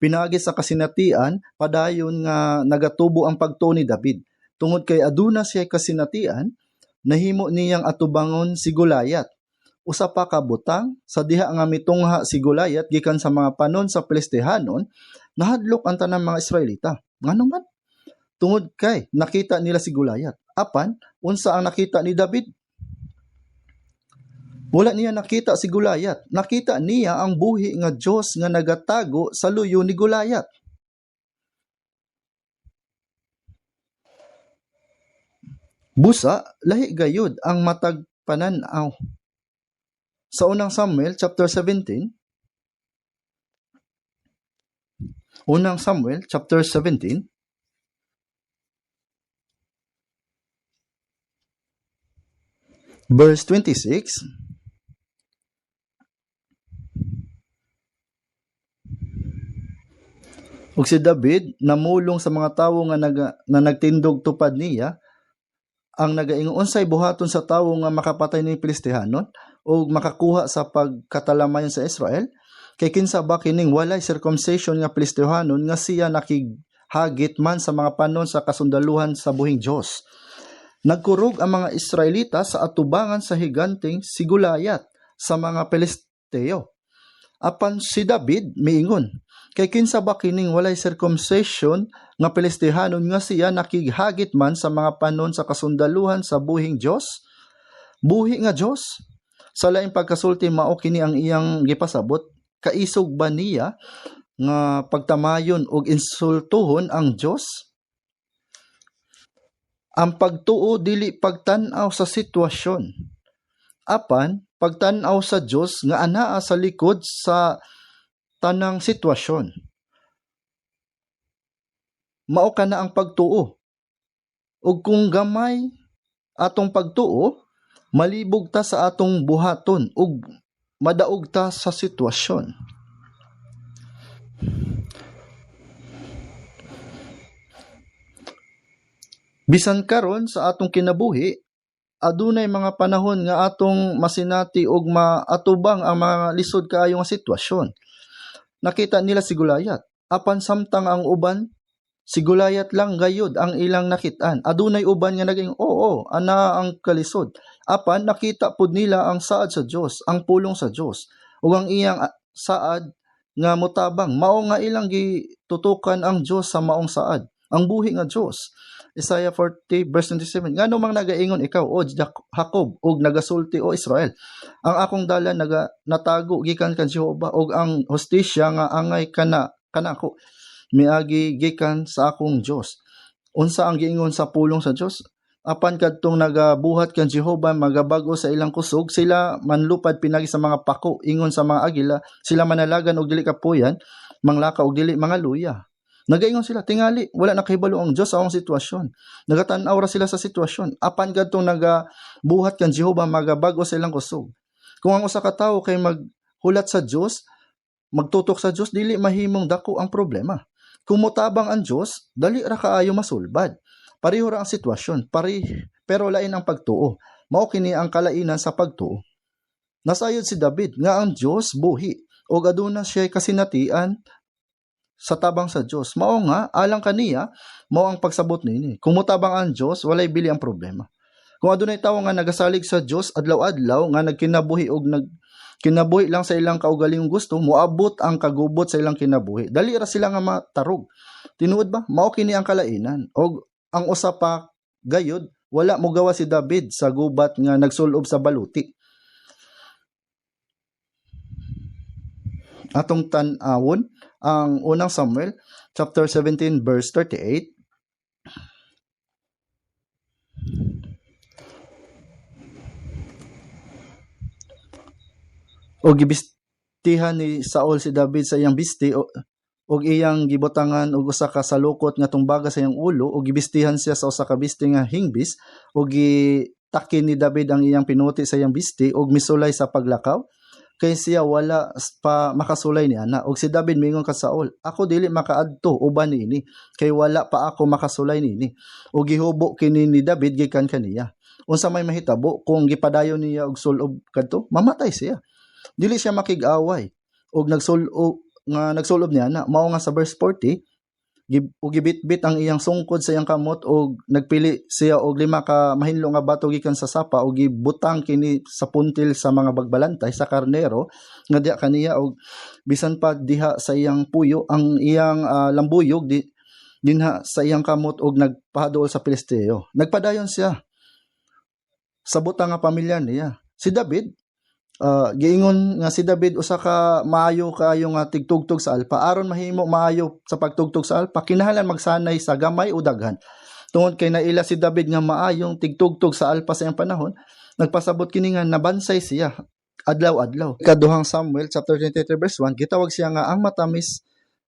Pinagi sa kasinatian, padayon nga nagatubo ang pagtuo ni David. Tungod kay aduna siya kasinatian, nahimo niyang atubangon si Goliath. Usa pa ka butang sa diha nga mitungha si Goliath gikan sa mga panon sa Pilistehanon, nahadlok ang tanang mga Israelita. Ngano man? Tungod kay nakita nila si Goliath. Apan unsa ang nakita ni David? Wala niya nakita si Goliath. Nakita niya ang buhi nga Dios nga nagatago sa luyo ni Goliath. Busa, lahi gayud ang matag pananaw. Sa unang Samuel chapter 17, verse 26, ug si David namulong sa mga tawo nga nagtindog tupad niya, ang nagaingon unsay buhaton sa tawo nga makapatay ni Pilistehanon o makakuha sa pagkatalamayan sa Israel? Kay kinsa ba kining walay circumcision nga Pilistehanon nga siya nakighagit man sa mga panon sa kasundaluhan sa buhing Dios. Nagkurog ang mga Israelita sa atubangan sa higanting si Goliath sa mga Pilisteo. Apan si David miingon, kay kinsa ba kining walay circumcision nga Pilistehanon nga siya nakighagit man sa mga panon sa kasundaluhan sa buhing Dios? Buhi nga Dios. Sa laing pagkasulti mao kini ang iyang gipasabot, kaisog ba niya nga pagtamayon og insultuhon ang Dios? Ang pagtuo dili pagtan-aw sa sitwasyon, apan pagtan-aw sa Dios nga anaa sa likod sa tanang sitwasyon. Mao kana ang pagtuo. Ug kung gamay atong pagtuo, malibog ta sa atong buhaton ug madaog ta sa sitwasyon. Bisan karon sa atong kinabuhi, adunay mga panahon nga atong masinati og maatubang ang mga lisod kaayo nga sitwasyon. Nakita nila si Goliath, apan samtang ang uban si Goliath lang gayud ang ilang nakitaan. Adunay uban nga naging ana ang kalisod. Apan nakita pud nila ang saad sa Dios, ang pulong sa Dios, ug ang iyang saad nga motabang. Mao nga ilang gitutukan ang Dios sa maong saad, ang buhi nga Dios. Isaiah 40 verse 27, ngano mang nagaingon ikaw o Jacob ug nagasulti o Israel, ang akong dalan natago gikan kan Jehova ug ang hustisya nga angay kanako miagi gikan sa akong Dios. Unsa ang giingon sa pulong sa Dios? Apan kadtong nagabuhat kan Jehova magabago sa ilang kusog, sila manlupad pinagi sa mga pako, ingon sa mga agila, sila manalagan og dili kapuyan, manglaka og dili mga luya. Nagaingon sila, tingali, wala nakahibalo ang Dios sa akong sitwasyon. Nagatanaw ra sila sa sitwasyon. Apan kadtong nagabuhat kan Jehova magabago sa ilang kusog. Kung ang usa ka tawo kay maghulat sa Dios, magtutok sa Dios, dili mahimong dako ang problema. Kung motabang ang Dios, dali ra kaayo masulbad. Pareho ra ang sitwasyon, pero lain ang pagtuo. Mao kini ang kalainan sa pagtuo. Nasayod si David nga ang Dios buhi ug aduna siya kasinatian sa tabang sa Dios. Mao nga alang kaniya mao ang pagsabot nini. Kung motabang ang Dios, walay bili ang problema. Kung adunay tawo nga nagasalig sa Dios adlaw-adlaw nga nagkinabuhi og kinabuhi lang sa ilang kaugalingong gusto, moabot ang kagubot sa ilang kinabuhi. Dali ra sila nga matarog. Tinuod ba? Mao kini ang kalainan. Og ang usa pa gayud, wala mo gawa si David sa gubat nga nagsulob sa baluti. Atong tan-awon ang unang Samuel chapter 17 verse 38. O gibistihan ni Saul si David sa iyang bisti og iyang gibutangan og usa ka salukot nga tumbaga sa iyang ulo og gibistihan siya sa usa ka bisti nga hingbis og gitakin ni David ang iyang pinuti sa iyang bisti og misulay sa paglakaw kay siya wala pa makasulay ni ana. Og si David mingon ka Saul, ako dili makaadto uban niini kay wala pa ako makasulay niini. Og gihubo kini ni David gikan kaniya. Unsa may mahitabo kung gipadayon niya og sulob kadto, mamatay siya. Dili siya makig-away og nagsulob niya na mao nga sa verse 40 gibitbit ang iyang sungkod sa iyang kamot og nagpili siya og 5 ka mahinlo nga bato gikan sa sapa og gibutang kini sa puntil sa mga bagbalantay sa karnero nga diha kaniya og bisan pa diha sa iyang puyo ang iyang lambuyog dinha sa iyang kamot og nagpahaduol sa Pilisteo. Nagpadayon siya sa butang nga pamilya niya. Si David giingon nga si David usa ka maayo kaayo nga tigtugtog sa alpa. Aron mahimo maayo sa pagtugtog sa alpa, kinahanglan magsanay sa gamay o daghan. Tungod kay naila si David nga maayong tigtugtog sa alpa sa iyang panahon, nagpasabot kini nga nabansay siya adlaw-adlaw. Ikaduhang Samuel chapter 23 verse 1 gitawag siya nga ang matamis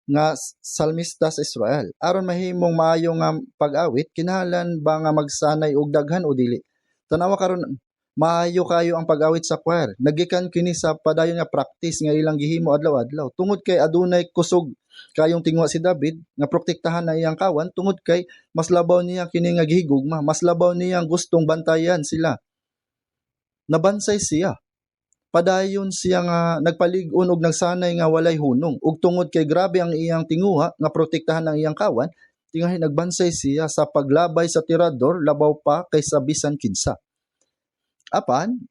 nga salmista sa Israel. Aron mahimong maayo nga pag-awit, kinahanglan ba nga magsanay og daghan o dili? Tanawa karon maayo kayo ang pag-awit sa choir. Nagikan kini sa padayon nga practice nga ilang gihimo adlaw-adlaw. Tungod kay adunay kusog kayong tingwa si David nga protektahan na iyang kawan, tungod kay mas labaw niya kini nga gihigugma, mas labaw niya gustong bantayan sila. Nabansay siya. Padayon siya nga nagpalig-on og nagsanay nga walay hunong. Ug tungod kay grabe ang iyang tinguha nga protektahan ang iyang kawan, tingahi nagbansay siya sa paglabay sa tirador labaw pa kaysa bisan kinsa. Apan,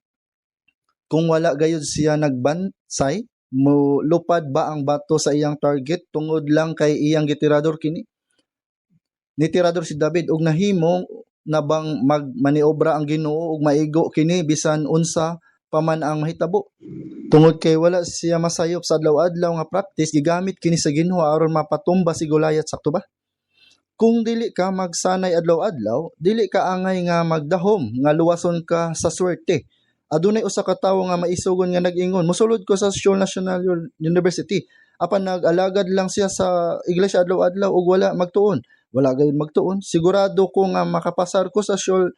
kung wala gayud siya nagbansay, lupad ba ang bato sa iyang target tungod lang kay iyang gitirador kini? Nitirador si David og nahimo na bang magmaniobra ang Ginoo og maigo kini bisan unsa paman ang mahitabo. Tungod kay wala siya masayop sa adlaw-adlaw nga practice, gigamit kini sa Ginoo aron mapatumba si Goliath, sakto ba? Kung dili ka magsanay adlaw-adlaw, dili ka angay nga magdahom nga luwason ka sa swerte. Adunay usa ka tawo nga maisugon nga nag-ingon, mosulod ko sa Seoul National University. Apan nag-alagad lang siya sa iglesia adlaw-adlaw ug wala magtuon. Wala gayud magtuon. Sigurado ko nga makapasar ko sa Seoul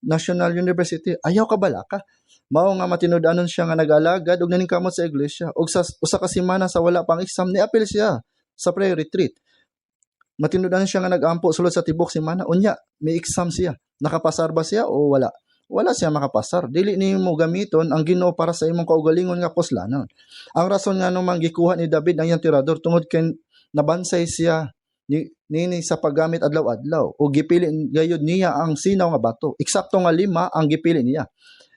National University. Ayaw ka bala ka. Mao nga matinud-anon siya nga nag-alagad ug naningkamot sa iglesia. Ug sa usa ka semana sa wala pang exam, niapil siya sa prayer retreat. Matinud-anon siya nga nag-ampo sulod sa tibok semana. Unya, may exam siya. Nakapasar ba siya o wala? Wala siya makapasar. Dili nimo gamiton ang Ginoo para sa imong kaugalingon nga puslanon. Ang rason nga naman gikuha ni David ang iyang tirador tungod kay nabansay siya nini sa paggamit adlaw-adlaw o gipili gayud niya ang sinaw nga bato. Eksakto nga 5 ang gipili niya.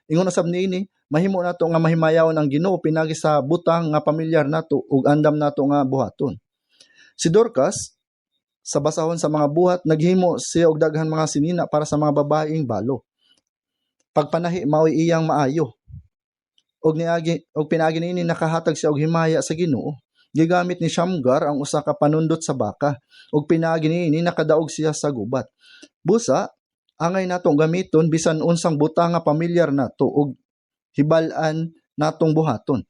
Ingon usab niini, mahimo nato nga mahimayawon ang Ginoo pinagi sa butang nga pamilyar nato ug andam nato nga buhaton. Si Dorcas sa basahon sa mga buhat, naghimo siya og daghan mga sinina para sa mga babaeng balo. Pagpanahi mao'y iyang maayo. Og pinaagi niini nakahatag siya og himaya sa Ginoo. Gigamit ni Shamgar ang usa ka panundot sa baka. Og pinaagi niini nakadaog siya sa gubat. Busa, angay natong gamiton bisan unsang butang nga pamilyar nato og hibal-an natong buhaton.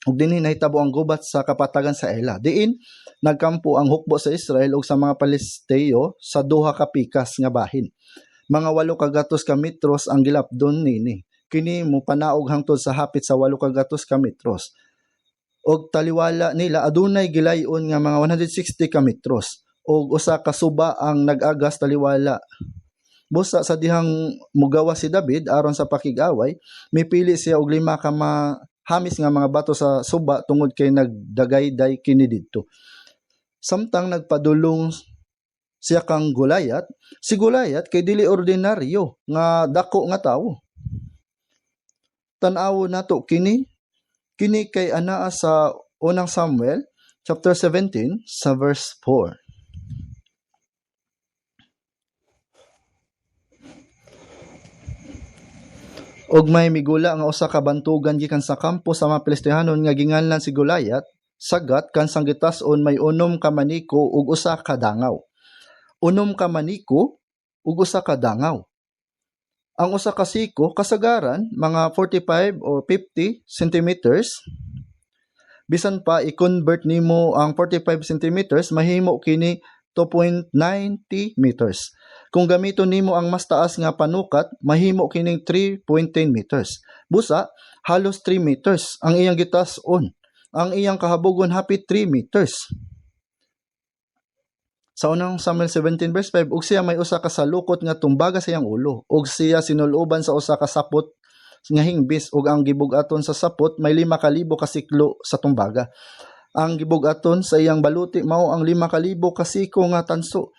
Ug dinhi nahitabo ang gubat sa kapatagan sa Ela. Diin nagkampo ang hukbo sa Israel ug sa mga Palesteo sa duha ka pikas nga bahin. Mga 8 ka gatos ka metros ang gilapdon nini. Kini mo panaog hangtod sa hapit sa 8 ka gatos ka metros. Og taliwala nila adunay gilayon nga mga 160 ka metros. Og usa ka suba ang nag-agas taliwala. Busa sa dihang mugawa si David aron sa pakig-away, mipili siya og 5 ka hamis nga mga bato sa suba tungod kay nagdagayday kini didto. Samtang nagpadulong siya kang Gulayat, si Gulayat kay dili ordinaryo nga dako nga tawo. Tan-awo nato kini kay anaa sa unang Samuel chapter 17 sa verse 4. Og may migula nga usa ka bantugan gikan sa kampo sa mga Pilistihanon nga ginganlan si Gulayat, sagat kan sang gitas-on may 6 ka maniko ug 1 ka dangaw. 6 ka maniko ug 1 ka dangaw. Ang 1 ka siko kasagaran mga 45 or 50 centimeters. Bisan pa i-convert nimo ang 45 centimeters, mahimo kini 2.90 meters. Kung gamiton nimo ang mas taas nga panukat, mahimo kining 3.10 meters. Busa, halos 3 meters ang iyang gitas-on. Ang iyang kahabogon hapit 3 meters. Sa unang Samuel 17 verse 5, ug siya may 1 ka salukot nga tumbaga sa iyang ulo, ug siya sinuloban sa 1 ka sapot nga hingbis, ug ang gibug-aton sa sapot may 5,000 ka siklo sa tumbaga. Ang gibug-aton sa iyang baluti mao ang 5,000 ka siko nga tanso,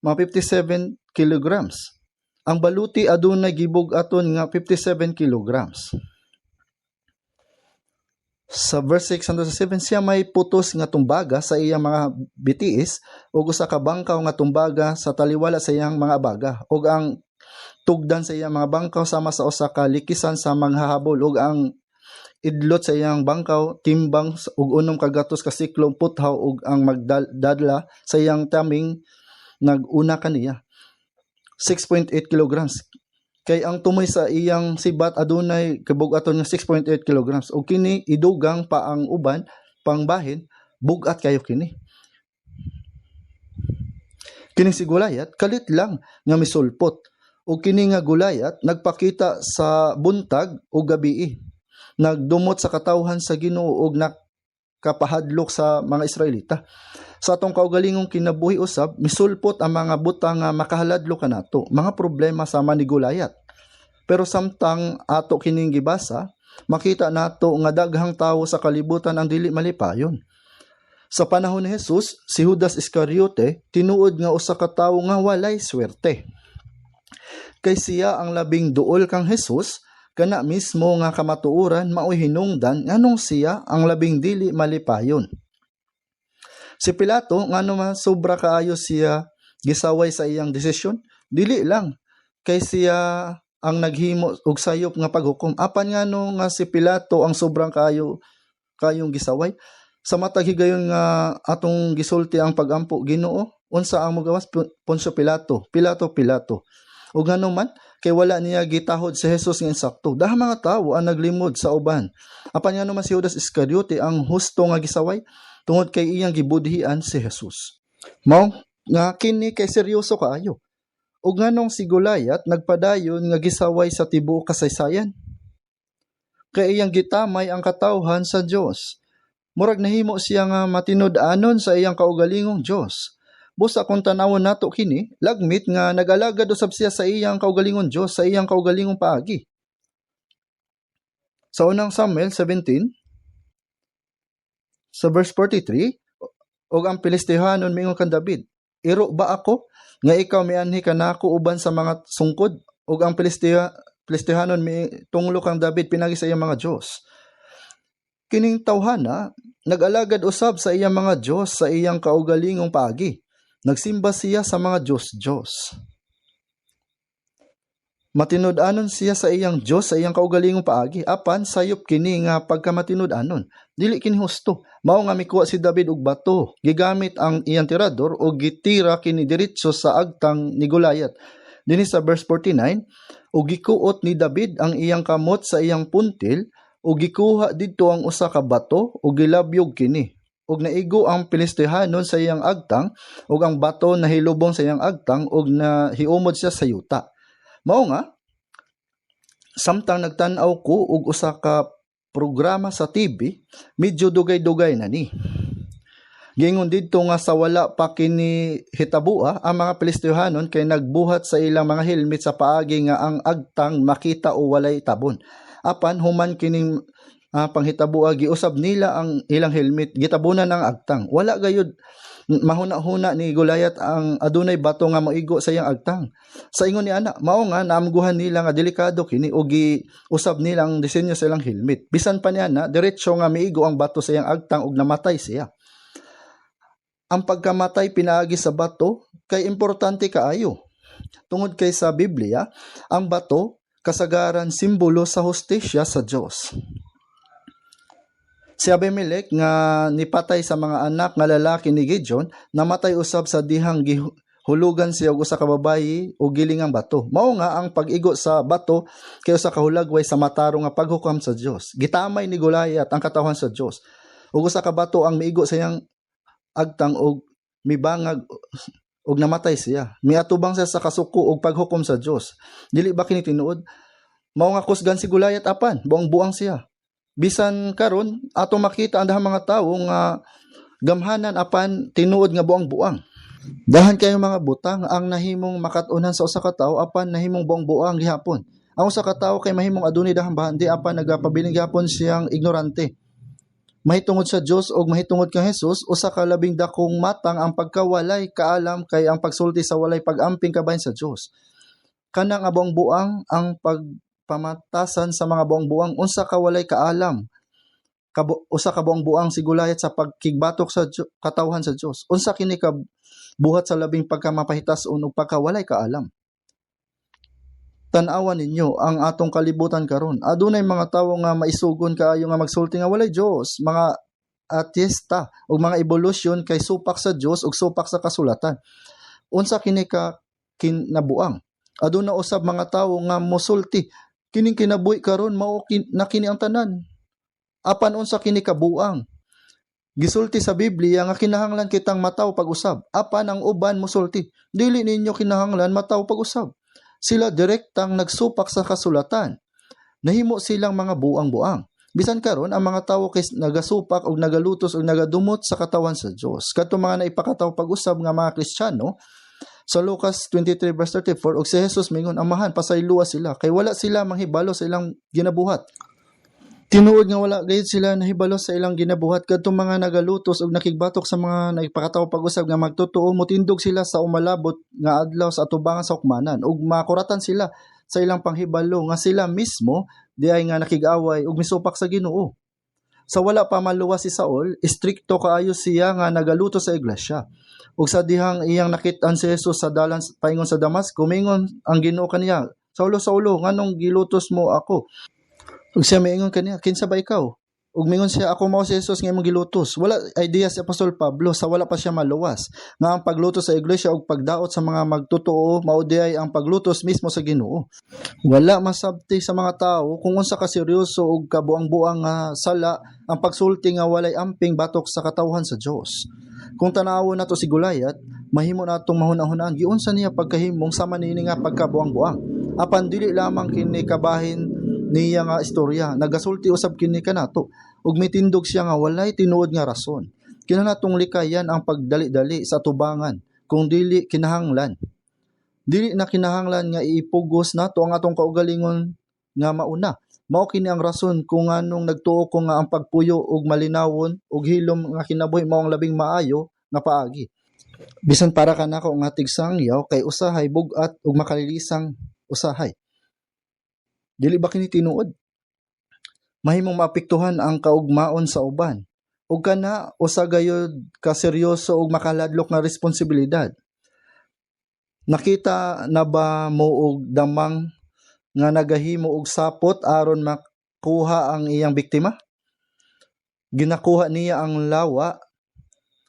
mga 57 kilograms. Ang baluti adunay gibug-aton nga 57 kilograms. Sa verse 6 hanggang 7, siya may putos nga tumbaga sa iyang mga bitiis, ug 1 ka bangkaw nga tumbaga sa taliwala sa iyang mga baga, ug ang tugdan sa iyang mga bangkaw sama sa 1 ka likisan sa manghahabol, ug ang idlot sa iyang bangkaw timbang ug 6 ka gatos ka siklo puthaw, ug ang magdadla sa iyang taming naguna kaniya 6.8 kilograms. Kay ang tumoy sa iyang sibat adunay kabug-aton nga 6.8 kilograms, ug kini idugang pa ang uban pangbahin, bugat kayo kini. Kini si Gulayat kalit lang nga misulpot, ug kini nga Gulayat nagpakita sa buntag ug gabii. Nagdumot sa katawhan sa Ginoo ug nakapahadlok sa mga Israelita. Sa atong kaugalingong kinabuhi usab, misulpot ang mga butang nga makahaladlo kanato, mga problema sama ni Gulayat. Pero samtang ato kining gibasa, makita nato nga daghang tawo sa kalibutan ang dili malipayon. Sa panahon ni Jesus, si Judas Iscariote tinuod nga 1 ka tawo nga walay swerte. Kay siya ang labing duol kang Jesus, kana mismo nga kamatuoran maoy hinungdan nganong siya ang labing dili malipayon. Si Pilato ngano man sobra kaayo siya gisaway sa iyang desisyon, dili lang kay siya ang naghimo og sayop nga paghukom, apan ngano nga si Pilato ang sobrang kayong gisaway. Sa matag higayon nga atong gisulti ang pagampo, Ginoo, unsa ang mogawas? Poncio Pilato. Ug ngano man kay wala niya gitahod si Jesus nga insakto. Daha mga tawo ang naglimod sa uban. Apan ngano man si Judas Iscariote ang husto nga gisaway tungod kay iyang gibudhian si Jesus. Mao nga kini kay seryoso kaayo. Ug nganong si Gulayat nagpadayon nga gisaway sa tibuok kasaysayan? Kay iyang gitamay ang katawhan sa Dios. Murag nahimo siya nga matinud-anon sa iyang kaugalingong Dios. Busa kung tanawon nato kini, lagmit nga nag-alagad usab siya sa iyang kaugalingong Dios, sa iyang kaugalingong paagi. Sa unang Samuel 17 sa verse 43, og ang Pilistihanon mingon kan David, iro ba ako nga ikaw mianhi kanako uban sa mga sungkod? Og ang Pilistihanon tunglo kang David pinagi sa iyang mga Dios. Kining tawhana nag-alagad usab sa iyang mga Dios sa iyang kaugalingong paagi. Nagsimba siya sa mga Diyos. Matinud-anon siya sa iyang Diyos sa iyang kaugalingong paagi, apan sayop kini nga pagkamatinud-anon. Dili kini husto. Mao nga mikuha si David og bato, gigamit ang iyang tirador o gitira kini diretso sa agtang ni Gulayat. Dinhi sa verse 49, ug gikuot ni David ang iyang kamot sa iyang puntil, ug gikuha didto ang 1 ka bato ug gilabyog kini. Ug naigo ang Pilistihanon sa iyang agtang, ug ang bato nahilubong sa iyang agtang, ug nahiumod siya sa yuta. Mao nga, samtang nagtan-aw ko og 1 ka programa sa TV, medyo dugay-dugay na ni. Gingon didto nga sa wala pa kini hitabua, ang mga Pilistihanon kay nagbuhat sa ilang mga helmet sa paagi nga ang agtang makita o walay tabon. Apan human kining panghitabo giusab nila ang ilang helmet, gitabunan ng agtang. Wala gayud mahuna-huna ni Goliath ang adunay bato nga maigo sa iyang agtang. Sa ingon ni ana, mao nga naamguhan nila nga delikado kini ug giusab nila ang disenyo sa ilang helmet. Bisan pa niya na diretso nga maigo ang bato sa iyang agtang ug namatay siya. Ang pagkamatay pinaagi sa bato kay importante kaayo. Tungod kay sa Biblia, ang bato kasagaran simbolo sa hustisya sa Dios. Si Abimelech nga nipatay sa mga anak nga lalaki ni Gideon, namatay usab sa dihang gihulugan siya og usa ka babayi o gilingang bato. Mao nga ang pag-igo sa bato kay usa ka hulagway sa matarong nga paghukom sa Dios. Gitamay ni Goliath ang katawhan sa Dios. Ug usa ka bato ang miigo sa iyang agtang og mibangag og namatay siya. Miatubang siya sa kasuko og paghukom sa Dios. Dili ba kini tinuod? Mao nga kusgan si Goliath apan, buang-buang siya. Bisan karon ato makita ang dahang mga tawo nga gamhanan apan tinuod nga buang-buang. Dahan kayo mga butang ang nahimong makatunan sa usa ka tawo apan nahimong buang-buang gihapon. Ang usa ka tawo kay mahimong adunay dahang bahandi apan nagapabiling gihapon siyang ignorante. Mahitungod sa Dios ug mahitungod kang Hesus, usa ka labing dakong matang ang pagkawalay kaalam kay ang pagsulti sa walay pag-amping kabahin sa Dios. Kanang buang-buang ang pamatasan sa mga buang-buang unsa ka walay kaalam. Usa ka buang-buang si Goliath sa pagkigbatok sa katawhan sa Dios. Unsa kini ka buhat sa labing pagkamapahitas-on ug pagkawalay kaalam. Tan-awan ninyo ang atong kalibutan karon. Adunay mga tawo nga maisugon kaayo nga magsulti nga walay Dios, mga ateista ug mga evolution kay supak sa Dios ug supak sa kasulatan. Unsa kini ka kinabuang? Aduna usab mga tawo nga mosulti kining kinabuhi karon mao na kini ang tanan. Apan unsa kini kabuang? Gisulti sa Biblia nga kinahanglan kitang mataw pag-usab. Apan ang uban mosulti, dili ninyo kinahanglan mataw pag-usab. Sila direktang nagsupak sa kasulatan. Nahimo silang mga buang-buang. Bisan karon ang mga tawo kay nagasupak og nagalutos og nagadumot sa katawan sa Dios. Kadto mga naipakataw pag-usab nga mga Kristiyano sa Lucas 23 verse 34, og si Jesus mingon, amahan pasayloa sila kay wala sila manghibalo sa ilang ginabuhat. Tinuod nga wala gayud sila nahibalo sa ilang ginabuhat kadtong mga nagalutos ug nakigbatok sa mga naipakataw pag-usab nga magtotoo, motindog sila sa umalabot nga adlaw sa atubangan sa hukmanan ug makuratan sila sa ilang panghibalo nga sila mismo diay nga nakig-away ug misupak sa Ginoo. Sa wala pa maluwas si Saul, istrikto kaayo siya nga nagalutos sa iglesia. Ug sa dihang iyang nakit-an si Jesus sa dalan paingon sa Damasco, mingon ang Ginoo kaniya, Saulo, Saulo, nganong gilutos mo ako? Ug siya miingon kaniya, kinsa ba ikaw? Ug mingon siya, ako mao si Jesus nga imong gilutos. Wala idea si Apostol Pablo sa wala pa siya maluwas nga ang paglutos sa iglesia ug pagdaot sa mga magtotoo mao diay ang paglutos mismo sa Ginoo. Wala masabti sa mga tawo kung unsa ka seryoso ug kabuang-buang nga sala ang pagsulti nga walay amping batok sa katawhan sa Dios. Kung tanawon nato si Goliath, mahimo natong mahuna-hunaan giunsa niya pagkahimong sama niini nga pagkabuang-buang. Apan dili lamang kini kabahin niya nga istorya, nagasulti usab kini kanato ug mitindog siya nga walay tinuod nga rason. Kinahanglang likayan ang pagdali-dali sa tubangan kung dili kinahanglan. Dili na kinahanglan nga iipugos nato ang atong kaugalingon nga mauna. Mao kini ang rason kung anong nagtuo ko nga ang pagpuyo ug malinawon ug hilom nga kinabuhi mao ang labing maayo nga paagi. Bisan para kanako nga tigsangyaw kay usahay bugat ug makalilisang usahay. Dili ba kini tinuod? Mahimong maapektuhan ang kaugmaon sa uban. Ug kana usa gayud ka seryoso ug makaladlok nga responsibilidad. Nakita na ba mo og damang nga nagahimo og sapot aron makuha ang iyang biktima? Ginakuha niya ang lawa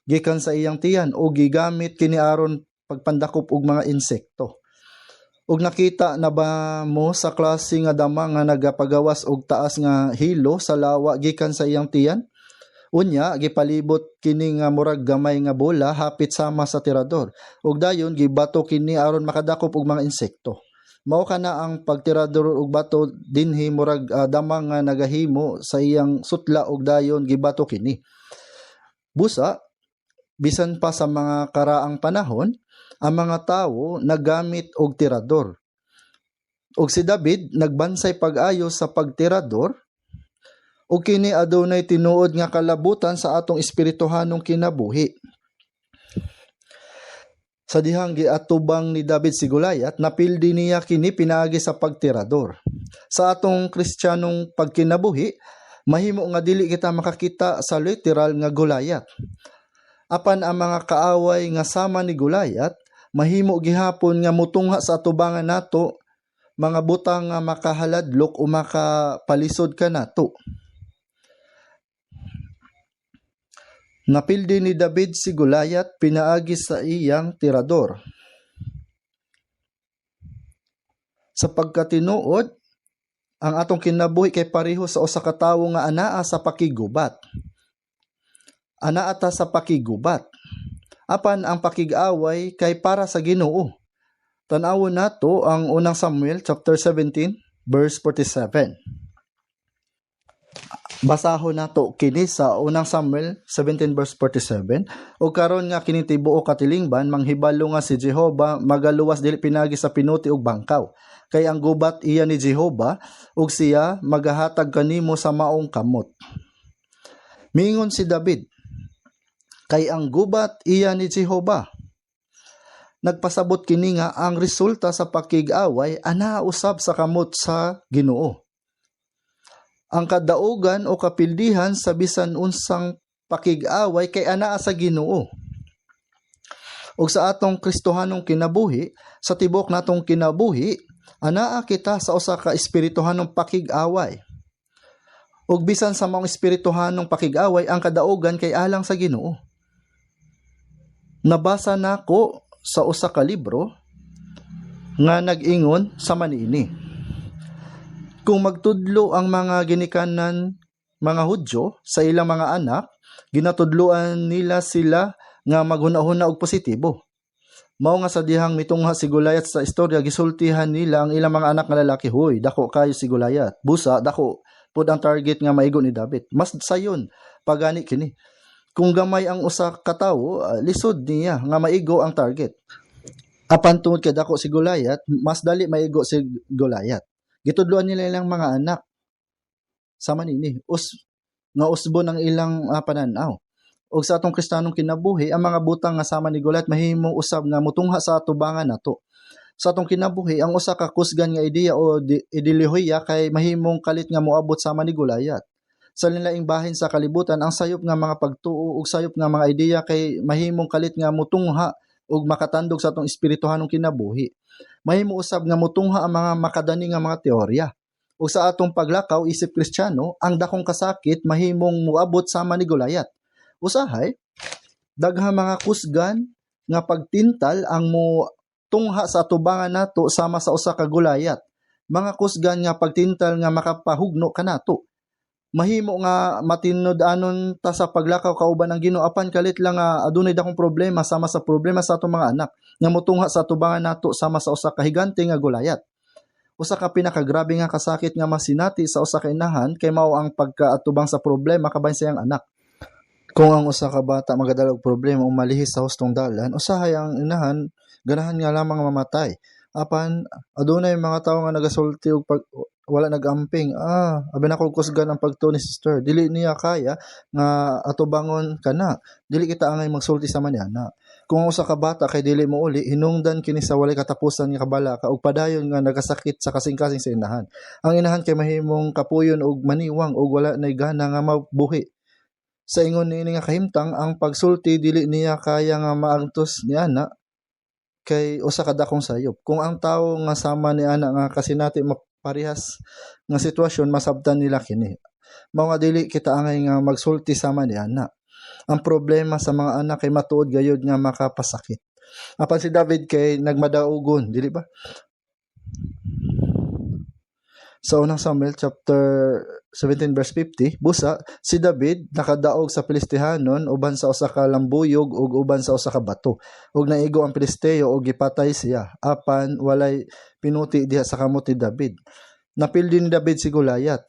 gikan sa iyang tiyan o gigamit kini aron pagpandakop og mga insekto. Ug nakita na ba mo sa klase nga dama nga nagapagawas og taas nga hilo sa lawa gikan sa iyang tiyan? Unya gipalibot kini nga murag gamay nga bola hapit sama sa tirador. Ug dayon gibato kini aron makadakop og mga insekto. Mao kana ang pagtirador og bato dinhi murag dama nga nagahimo sa iyang sutla og dayon gibato kini. Busa bisan pa sa mga karaang panahon, ang mga tawo naggamit og tirador. Og si David nagbansay pag-ayo sa pagtirador ug kini adunay tinuod nga kalabutan sa atong espirituhanong kinabuhi. Sa dihang giatubang ni David si Goliath, napildi niya kini pinaagi sa pagtirador. Sa atong Kristiyanong pagkinabuhi, mahimo nga dili kita makakita sa literal nga Goliath. Apan ang mga kaaway nga sama ni Goliath, mahimo gihapon nga mutungha sa atubangan nato, mga butang nga makahaladlok o makapalisod ka nato. Napildi ni David si Goliath pinaagi sa iyang tirador. Sa pagkatinuod, ang atong kinabuhi kay pareho sa usa ka tawo nga anaa sa pakigubat. Anaa ta sa pakigubat. Apan ang pakig-away kay para sa Ginoo. Tan-awon nato ang unang Samuel chapter 17 verse 47. Basahon nato kini sa unang Samuel 17 verse 47. O karon nga kini tibuok katilingban, manghibalo nga si Jehova magaluwas dili pinagi sa pinuti ug bangkaw. Kay ang gubat iya ni Jehova ug siya magahatag kanimo sa maong kamot. Mingon si David, kay ang gubat iya ni Jehova. Nagpasabot kini nga ang resulta sa pakig-away ana usab sa kamot sa Ginoo. Ang kadaugan o kapildihan sa bisan unsang pakig-away kay anaa sa Ginoo. Ug sa atong Kristohanong kinabuhi, sa tibok natong kinabuhi, anaa kita sa usa ka espirituhanong pakig-away. Ug bisan sa mga espirituhanong pakig-away, ang kadaugan kay alang sa Ginoo. Nabasa nako sa usa ka libro nga nag-ingon sa maniini. Kung magtudlo ang mga ginikanan mga Hudyo sa ilang mga anak, ginatudloan nila sila nga maghuna-huna og positibo. Mao nga sa dihang mitungha si Goliath sa istorya, gisultihan nila ang ilang mga anak nga lalaki, "Hoy, dako kayo si Goliath. Busa, dako pud ang target nga maigo ni David." Mas sayon pagani kini. Kung gamay ang usa ka tawo, lisod niya nga maigo ang target. Apan tungod kay dako si Goliath, mas dali maigo si Goliath. Gitudloan nila ilang mga anak sa manini, nga usbon ang ilang pananaw. Og sa atong Kristiyanong kinabuhi, ang mga butang nga sama ni Goliath mahimong usab nga mutungha sa atubangan nato. Sa atong kinabuhi, ang usa ka kusgan nga ideya o ideolohiya kay mahimong kalit nga moabot sama ni Goliath. Sa linlaing bahin sa kalibutan, ang sayop nga mga pagtuo ug sayop nga mga ideya kay mahimong kalit nga mutungha ug makatandog sa atong espirituhanong kinabuhi. Mahimo usab nga mutungha ang mga makadani nga mga teorya. Ug sa atong paglakaw isip Kristiyano, ang dakong kasakit mahimong moabot sama ni Goliath. Usahay, daghang mga kusgan nga pagtintal ang tungha sa atubangan nato sama sa usa ka Goliath. Mga kusgan nga pagtintal nga makapahugno kanato. Mahimo nga matinud-anon ta sa paglakaw kauban ang Ginoo, apan kalit lang nga adunay dakong problema sama sa problema sa atong mga anak nga motungha sa atubangan nato sama sa usa ka higante nga Goliath. Usa ka pinakagrabe nga kasakit nga masinati sa usa ka inahan kay mao ang pagkaatubang sa problema kabahin sa iyang anak. Kung ang usa ka bata magadala og problema o malihis sa hustong dalan, usahay ang inahan ganahan nga lamang mamatay. Apan adunay mga tawo nga nagasulti og wala nagamping. Abi na ko kusgan ang pagtuo ni sister. Dili niya kaya nga atubangon kana. Dili kita angay magsulti sa manana. Kung usa ka bata kay dili mo uli, hinungdan kini sa walay katapusan nga kabalaka ug padayon nga nagasakit sa kasing-kasing sa inahan. Ang inahan kay mahimong kapuyon og maniwang ug wala nay gana nga mabuhi. Sa ingon niini nga kahimtang, ang pagsulti dili niya kaya nga maantos ni ana kay usa ka dakong sayop. Kung ang tawo nga sama ni ana nga kasinati parehas nga sitwasyon, masabtan nila kini. Mga dili kita angay nga magsulti sama ni ana. Ang problema sa mga anak kay matuod gayud nga makapasakit. Apan si David kay nagmadaugon, dili ba? Sa unang Samuel chapter 17 verse 50, busa si David nakadaog sa Pilistihanon uban sa usa ka lambuyog ug uban sa usa ka bato. Ug naigo ang Pilisteo ug gipatay siya. Apan walay pinuti diha sa kamot ni David. Napildi ni David si Goliath.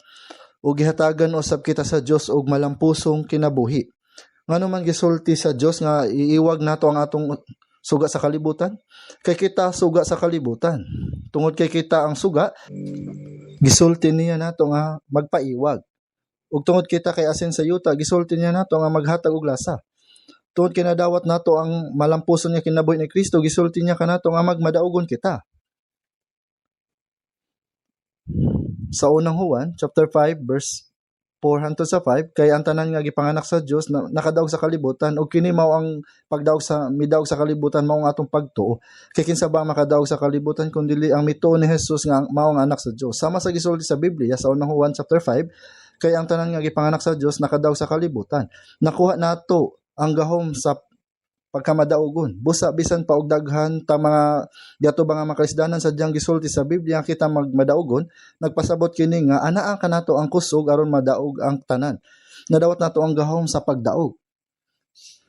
Ug gihatagan usab kita sa Dios og malampusong kinabuhi. Ngano man gisulti sa Dios nga iiwag nato ang atong suga sa kalibutan? Kay kita suga sa kalibutan. Tungod kay kita ang suga, gisulti niya nato nga magpaiwag. ug tungod kita kay asin sa yuta gisulti niya nato nga maghatag og lasa. Tungod kinadawat nato ang malampuson niya kinabuhi ni Kristo, gisulti niya kanato nga magmadaugon kita. Sa unang Juan chapter 5 verse 4 hangtod sa 5, kay ang tanan nga gipanganak sa Dios na nakadaog sa kalibutan, ug kini mao ang pagdaog sa midaog sa kalibutan mao ang atong pagtuo. Kay kinsa ba makadaog sa kalibutan kun dili ang mituo ni Jesus nga mao ang anak sa Dios. Sama sa gisulti sa Biblia sa unang Juan chapter 5, kay ang tanan nga gipanganak sa Dios nakadaog sa kalibutan. Nakuha nato ang gahom sa pagkamadaogon. Busa bisan pa og daghan ta mga giatubang nga makaisdanan sadyang gisulti sa Biblia kita magmadaogon, nagpasabot kini nga anaa kanato ang kusog aron madaog ang tanan. Nadawat nato ang gahom sa pagdaog.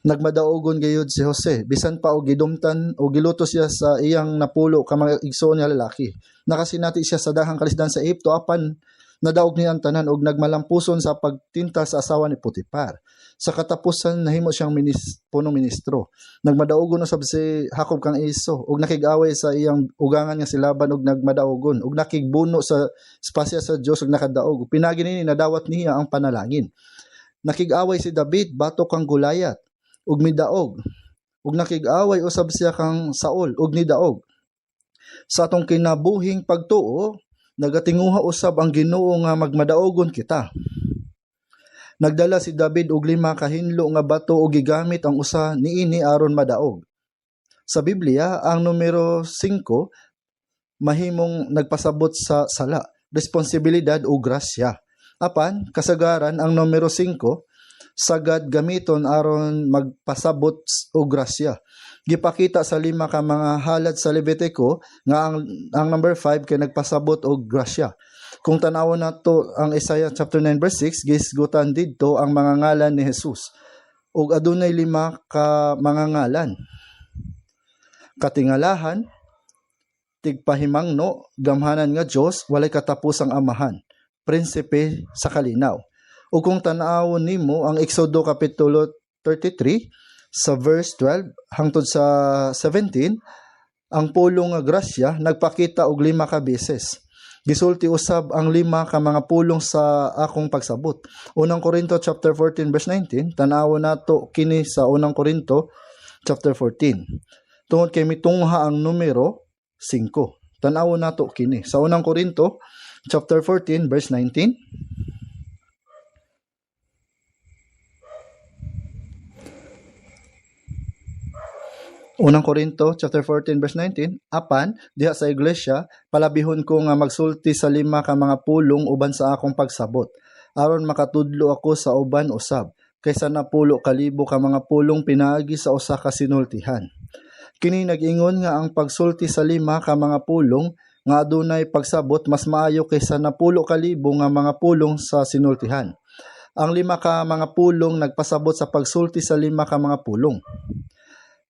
Nagmadaogon gayud si Jose bisan pa og gidumtan o gilutos siya sa iyang napulo ka mga igsoon nga lalaki. Nakasinati siya sa dahang kalisdan sa Ehipto apan nadaog niya ang tanan og nagmalampuson sa pagtinta sa asawa ni Potifar. Sa katapusan nahimo siyang punong ministro. Nagmadaogon usab si Jacob kang Iso ug nakig-away sa iyang ugangan nga si Laban ug nagmadaogon ug nakigbuno sa espasya sa Dios ug nakadaog. Pinagi ni nadawat niya ang panalangin. Nakig-away si David batok kang Goliath ug midaog ug nakig-away usab siya kang Saul ug nidaog. Sa atong kinabuhing pagtuo nagatinguha usab ang Ginoo nga magmadaogon kita. Nagdala si David og 5 ka hinlo nga bato ug gigamit ang usa niini aron madaog. Sa Biblia, ang numero 5 mahimong nagpasabot sa sala, responsibilidad o grasya. Apan kasagaran ang numero 5 sagad gamiton aron magpasabot og grasya. Gipakita sa 5 ka mga halad sa Levitico nga ang number 5 kay nagpasabot og grasya. Kung tanawon nato ang Isaiah chapter 9 verse 6, gisgutan didto ang mga ngalan ni Jesus. Ug adunay 5 ka mga ngalan. Katingalahan, tigpahimangno, gamhanan nga Dios, walay katapusang amahan, prinsipe sa kalinaw. Ug kung tan-awon nimo ang Exodo kapitulo 33 sa verse 12 hangtod sa 17, ang pulong nga grasya nagpakita og 5 ka beses. Gisulti usab ang 5 ka mga pulong sa akong pagsabot. Unang Korinto chapter 14 verse 19, tan-awon nato kini sa Unang Korinto chapter 14. Tungod kay mitungha ang numero 5. Tan-awon nato kini sa Unang Korinto chapter 14 verse 19. Unang Korinto chapter 14 verse 19, apan diha sa iglesia palabihon ko nga magsulti sa 5 ka mga pulong uban sa akong pagsabot aron makatudlo ako sa uban usab kaysa napulo kalibo ka mga pulong pinaagi sa usa ka sinultihan. Kini nag-ingon nga ang pagsulti sa 5 ka mga pulong nga adunay pagsabot mas maayo kaysa napulo kalibo nga mga pulong sa sinultihan. Ang 5 ka mga pulong nagpasabot sa pagsulti sa 5 ka mga pulong.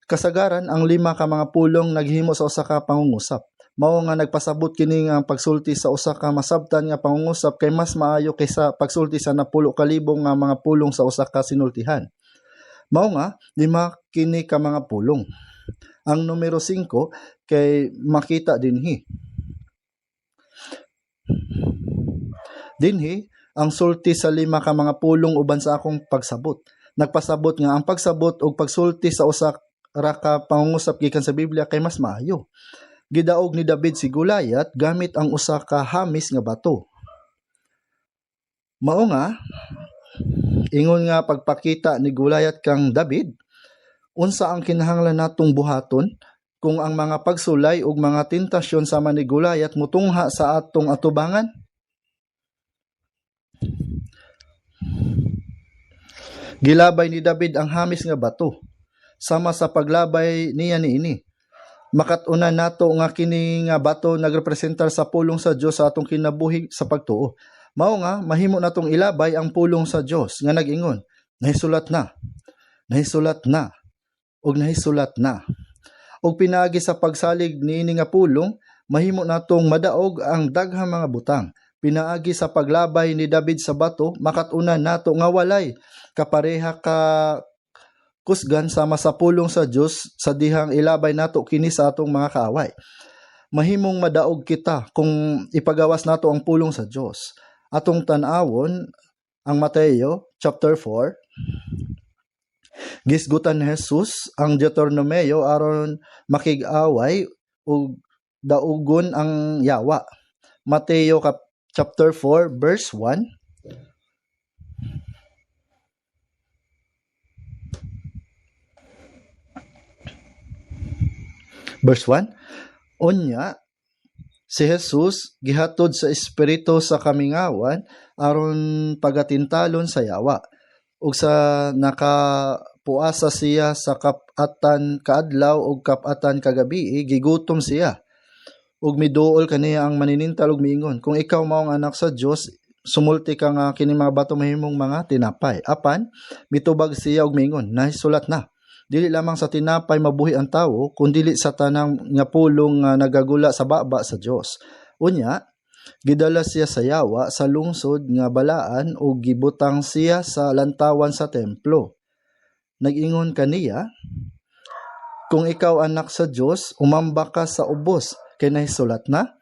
Kasagaran ang 5 ka mga pulong naghimo sa usa ka pangungusap. Mao nga nagpasabot kini nga pagsulti sa usa ka masabtan nga pangungusap kay mas maayo kaysa pagsulti sa napulo kalibo nga mga pulong sa usa ka sinultihan. Mao nga 5 kini ka mga pulong. Ang numero 5 kay makita dinhi. Dinhi ang sulti sa 5 ka mga pulong uban sa akong pagsabot. Nagpasabot nga ang pagsabot ug pagsulti sa usa ka pangungusap gikan sa Biblia kay mas maayo. Gidaog ni David si Goliath gamit ang usa ka hamis nga bato. Mao nga ingon nga pagpakita ni Goliath kang David, unsa ang kinahanglan natong buhaton kung ang mga pagsulay ug mga tentasyon sama ni Goliath mutungha sa atong atubangan? Gilabay ni David ang hamis nga bato. Sama sa paglabay niya niini. Makatuna nato nga kini nga bato nagrepresentar sa pulong sa Dios sa atong kinabuhi sa pagtuo. Mao nga mahimo natong ilabay ang pulong sa Dios nga nag-ingon, nahisulat na. Nahisulat na. Ug nahisulat na. Ug pinaagi sa pagsalig niini nga pulong, mahimo natong madaog ang daghang mga butang. Pinaagi sa paglabay ni David sa bato, makatuna nato nga walay kapareha ka kusgan sama sa pulong sa Dios sa dihang ilabay nato kini sa atong mga kaaway. Mahimong madaog kita kung ipagawas nato ang pulong sa Dios. Atong tan-awon ang Mateo chapter 4. Gisgutan ni Jesus ang Deuteronomeo aron makig-away ug daugon ang yawa. Mateo chapter 4 verse 1. Verse 1. Unya si Jesus gihatod sa espiritu sa kamingawan aron pagatintalon sa yawa. Ug sa nakapuasa siya sa kapatan kaadlaw ug kapatan kagabi, gigutom siya. Ug miduol kaniya ang maninintal ug miingon, kung ikaw mao ang anak sa Dios, sumulti ka nga kini mga bato mahimong mga tinapay. Apan mitubag siya ug miingon, nahisulat na, dili lamang sa tinapay mabuhi ang tawo, kundi sa tanang nga pulong nga nagagula sa baba sa Dios. Unya gidala siya sa yawa sa lungsod nga balaan ug gibutang siya sa lantawan sa templo. Nag-ingon kaniya, kung ikaw anak sa Dios, umamba ka sa ubos, kay nahisulat na,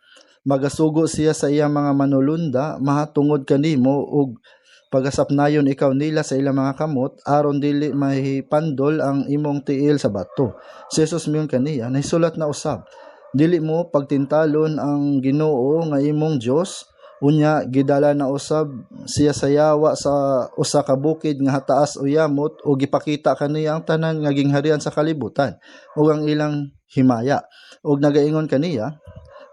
magasugo siya sa iyang mga manulunda, mahatungod kanimo ug pagasapnayon ikaw nila sa ilang mga kamot aron dili mahipandol ang imong tiil sa bato. Si Jesus miyon kaniya, nahisulat na usab, dili mo pagtintalon ang Ginoo nga imong Dios. Unya gidala na usab siya sa yawa sa usa ka bukid nga hataas o yamot ug gipakita kaniya ang tanan nga gingharian sa kalibutan ug ang ilang himaya. Ug nagaingon kaniya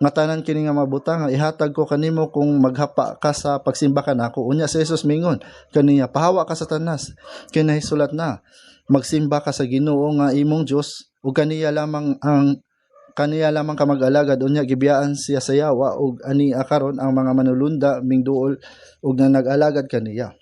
nga tanan kini nga mabutang ihatag ko kanimo kung maghapa ka sa pagsimba kanako. Unya si Jesus mingon kaniya, pahawa ka Satanas, kay nahisulat na, magsimba ka sa Ginoo nga imong Dios ug kaniya lamang ka mag-alagad. Unya gibiyaan siya sa yawa ug ani karon ang mga manulunda mingduol ug na nag-alagad kaniya.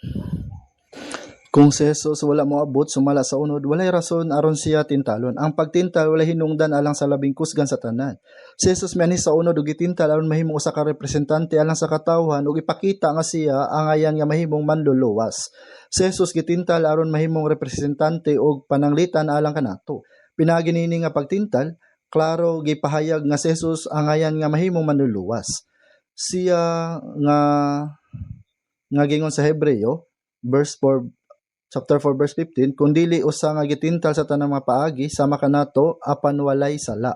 Kung si Jesus wala moabot sumala sa unod, walay rason aron siya tintalon. Ang pagtintal walay hinungdan alang sa labing kusgan sa tanan. Si Jesus mianhi sa unod ug gitintal aron mahimo usa ka representante alang sa katawhan ug ipakita nga siya ang ayan nga mahimong manluluwas. Si Jesus gitintal aron mahimong representante ug pananglitan alang kanato. Pinaagi nini nga pagtintal, klaro gipahayag nga si Jesus ang ayan nga mahimong manluluwas. Siya nga gingon sa Hebreo chapter 4 verse 15, kung dili usa nga gitintal sa tanang mga paagi sama kanato apan walay sala.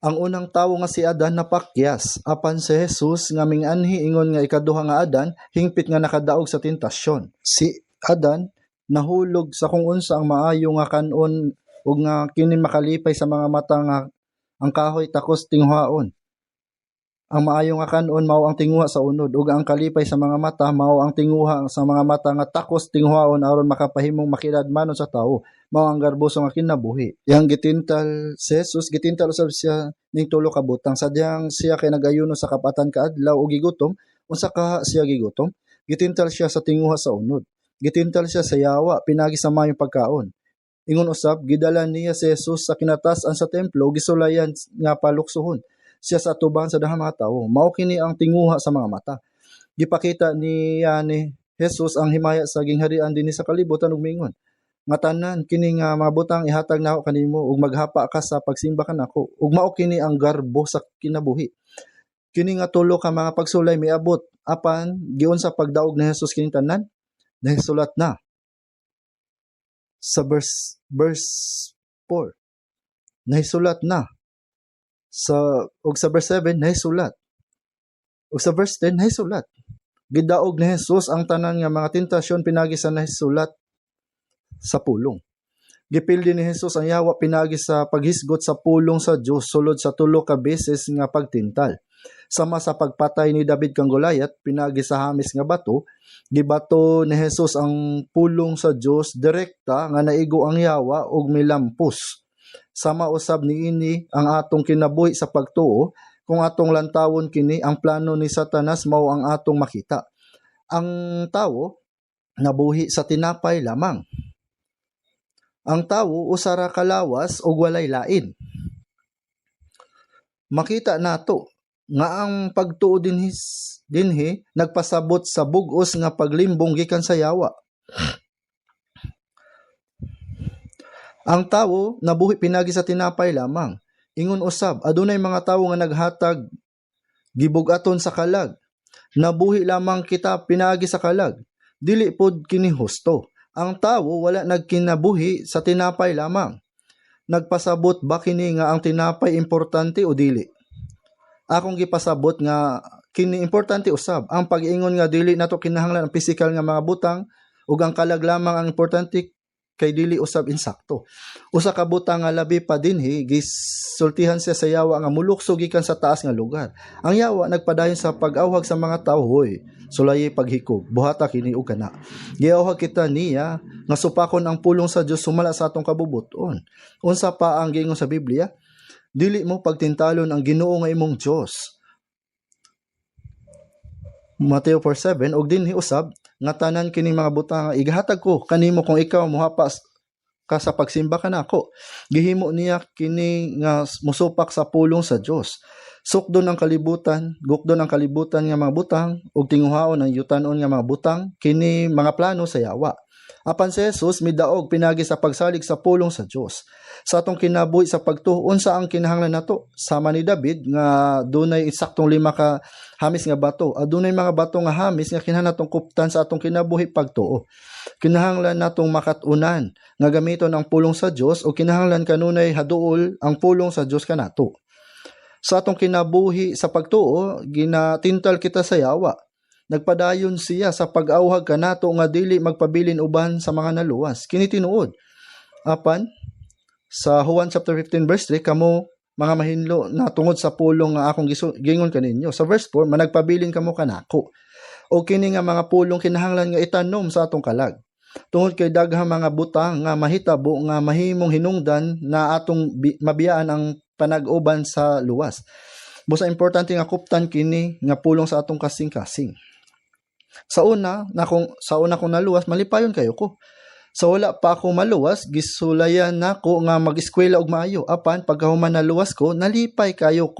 Ang unang tawo nga si Adan napakyas, apan si Jesus nga minganhi ingon nga ikaduha nga Adan hingpit nga nakadaog sa tentasyon. Si Adan nahulog sa kung unsa ang maayo nga kanon ug nga kini makalipay sa mga mata nga ang kahoy takos tinguhaon. Ang maayo nga kanon mao ang tinguha sa unod ug ang kalipay sa mga mata mao ang tinguha sa mga mata nga takos tinguhaon aron makapahimong makidadmanon sa tawo. Mao ang garboso nga kinabuhi. Yang gitintal si Jesus, gitintal usab siya ning tulo ka butang. Sadyang siya kay nagayuno sa kapatan kaadlaw ug gigutom. Unsa ka siya gigutom? Gitintal siya sa tinguha sa unod. Gitintal siya sa yawa pinagi sa mayong pagkaon. Ingon usab, gidala niya si Jesus sa kinatasan sa templo ug gisulayan nga paluksohon siya sa atuban sa dahang mga tawo. Mao kini ang tinguha sa mga mata. Gipakita niya ni Jesus ang himaya sa gingharian dinhi sa kalibutan ug mingon, nga tanan kini nga mga butang ihatag nako kanimo ug maghapa ka sa pagsimba kanako. Ug mao kini ang garbo sa kinabuhi. Kini nga tulo ka mga pagsulay miabot apan giun sa pagdaog ni Jesus kini tanan nahisulat na. Sa verse 4 nahisulat na. Sa verse 7 nahisulat. Ug sa verse 10 nahisulat. Gidaog ni Jesus ang tanan nga mga tentasyon pinagi sa nahisulat sa pulong. Gipildi ni Jesus ang yawa pinagi sa paghisgot sa pulong sa Dios sulod sa tulo ka beses nga pagtintal. Sama sa pagpatay ni David kang Goliath pinagi sa hamis nga bato, gibato ni Jesus ang pulong sa Dios direkta nga naigo ang yawa ug milampos. Sama usab niini ang atong kinabuhi sa pagtuo, kung atong lantawon kini ang plano ni Satanas mao ang atong makita. Ang tawo nabuhi sa tinapay lamang. Ang tawo usara kalawas ug walay lain. Makita nato nga ang pagtuo dinhi nagpasabot sa bug-os nga paglimbong gikan sa yawa. Ang tawo nabuhi pinagi sa tinapay lamang. Ingon usab, adunay mga tawo nga naghatag gibug-aton sa kalag. Nabuhi lamang kita pinaagi sa kalag, dili pod kini husto. Ang tawo wala nagkinabuhi sa tinapay lamang. Nagpasabot ba kini nga ang tinapay importante o dili? Akong gipasabot nga kini importante usab. Ang pag-ingon nga dili nato kinahanglan ang physical nga mga butang ug ang kalag lamang ang importante kay dili usab insakto. Usa ka butang nga labi pa dinhi gisultihan siya sa yawa nga mulukso gikan sa taas nga lugar. Ang yawa nagpadayon sa pag-awhag sa mga tawo, hoy, sulayi paghikog, buhata kini ug kana. Giawhag kita niya nga supakon ang pulong sa Dios sumala sa atong kabubuton. Unsa pa ang giingon sa Biblia? Dili mo pagtintalon ang Ginoo nga imong Dios. Mateo 4:7 og dinhi usab nga tanan kining mga butang igahatag ko kanimo kung ikaw mohapas ka sa pagsimba kanako. Gihimo niya kini nga musupak sa pulong sa Dios. Sukdon ang kalibutan, gukdon ang kalibutan nga mga butang ug tinguhaon ang yutan-on nga mga butang kini mga plano sa yawa. Apan si Jesus midaog pinagi sa pagsalig sa pulong sa Dios. Sa atong kinabuhi sa pagtuo, unsa ang kinahanglan nato? Sama ni David nga dunay saktong 5 ka hamis nga bato. Adunay mga bato nga hamis nga kinahanglan natong kuptan sa atong kinabuhi pagtuo. Kinahanglan natong makatunan nga gamiton ang pulong sa Dios o kinahanglan kanunay haduol ang pulong sa Dios kanato. Sa atong kinabuhi sa pagtuo, ginatintal kita sa yawa. Nagpadayon siya sa pag-awhag kanato nga dili magpabilin uban sa mga naluwas. Kini tinuod. Apan sa Juan chapter 15 verse 3, kamo mga mahinlo na tungod sa pulong nga akong gingon kaninyo. Sa verse 4, managpabilin kamo kanako. O kini nga mga pulong kinahanglan nga itanom sa atong kalag. Tungod kay daghang mga butang nga mahitabo nga mahimong hinungdan na atong mabiyaan ang panag-uban sa luwas. Busa importante nga kuptan kini nga pulong sa atong kasing-kasing. Sa una kong naluwas, malipayon kayo ko. Sa wala pa ako maluwas, gisulayan nako nga mag-eskwela og maayo. Apan pagkahuman naluwas ko, nalipay kayo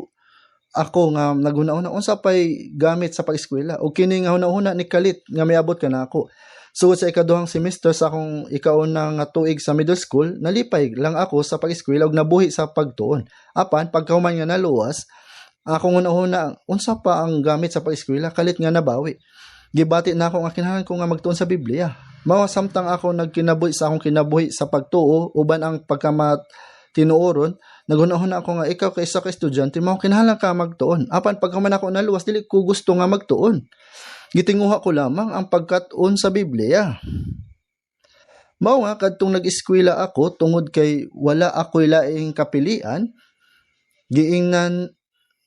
ako nga naghuna-una unsa pay gamit sa pag-eskwela. O kini nga hunahuna ni kalit nga miabot ka nako. Sugod sa ikaduhang semester sa akong ikauna nga tuig sa middle school, nalipay lang ako sa pag-eskwela og nabuhi sa pagtuon. Apan pagkahuman nga naluwas, akong hunahuna unsa pa ang gamit sa pag-eskwela, kalit nga nabawi. Gibati na ako nga kinahanglan ko nga magtuon sa Biblia. Mao samtang ako nagkinabuhi sa akong kinabuhi sa pagtuo uban ang pagkamatinuoron, naghunahuna ako nga ikaw kay isa ka estudyante mao kinahanglan ka magtuon. Apan pagkaman ako naluwas dili ko gusto nga magtuon. Gitinguha ko lamang ang pagkat-on sa Biblia. Mao nga kadtong nag-eskwela ako tungod kay wala ako'y laing kapilian, giingnan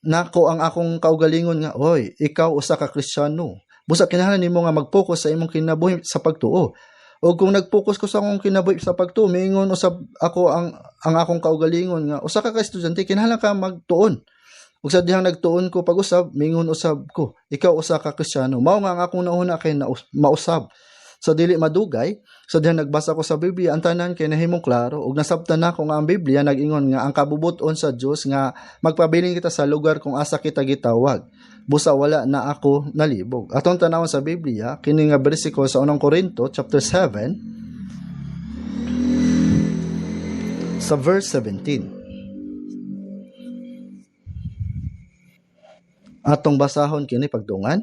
nako ang akong kaugalingon nga, oy, ikaw usa ka Kristiyano. Busa kinahanglan nimo nga mag-focus sa imong kinabuhi sa pagtuo. O kung nag-focus ko sa akong kinabuhi sa pagtuo, miingon usab ako ang akong kaugalingon nga usa ka estudyante kinahanglan ka magtuon. Ug sa dihang nagtuon ko pag-usab, miingon usab ko, ikaw usa ka Kristiyano. Mao nga ang akong nauna kay mausab. Sa dili madugay, sa dihang nagbasa ko sa Biblia, ang tanan kay nahimong klaro ug nasabtan nako nga ang Biblia nag-ingon nga ang kabubuton sa Dios nga magpabilin kita sa lugar kung asa kita gitawag. Busa wala na ako nalibog. Atong tanawon sa Biblia, kini nga bersikulo sa 1 Corinto chapter 7 sa verse 17. Atong basahon kini pagdungan.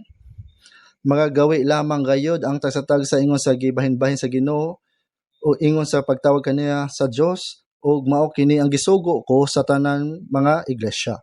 Magagawi lamang gayod ang tagsatag sa ingon sa gibahin-bahin sa Ginoo o ingon sa pagtawag kaniya sa Dios ug mao kini ang gisugo ko sa tanan mga iglesia.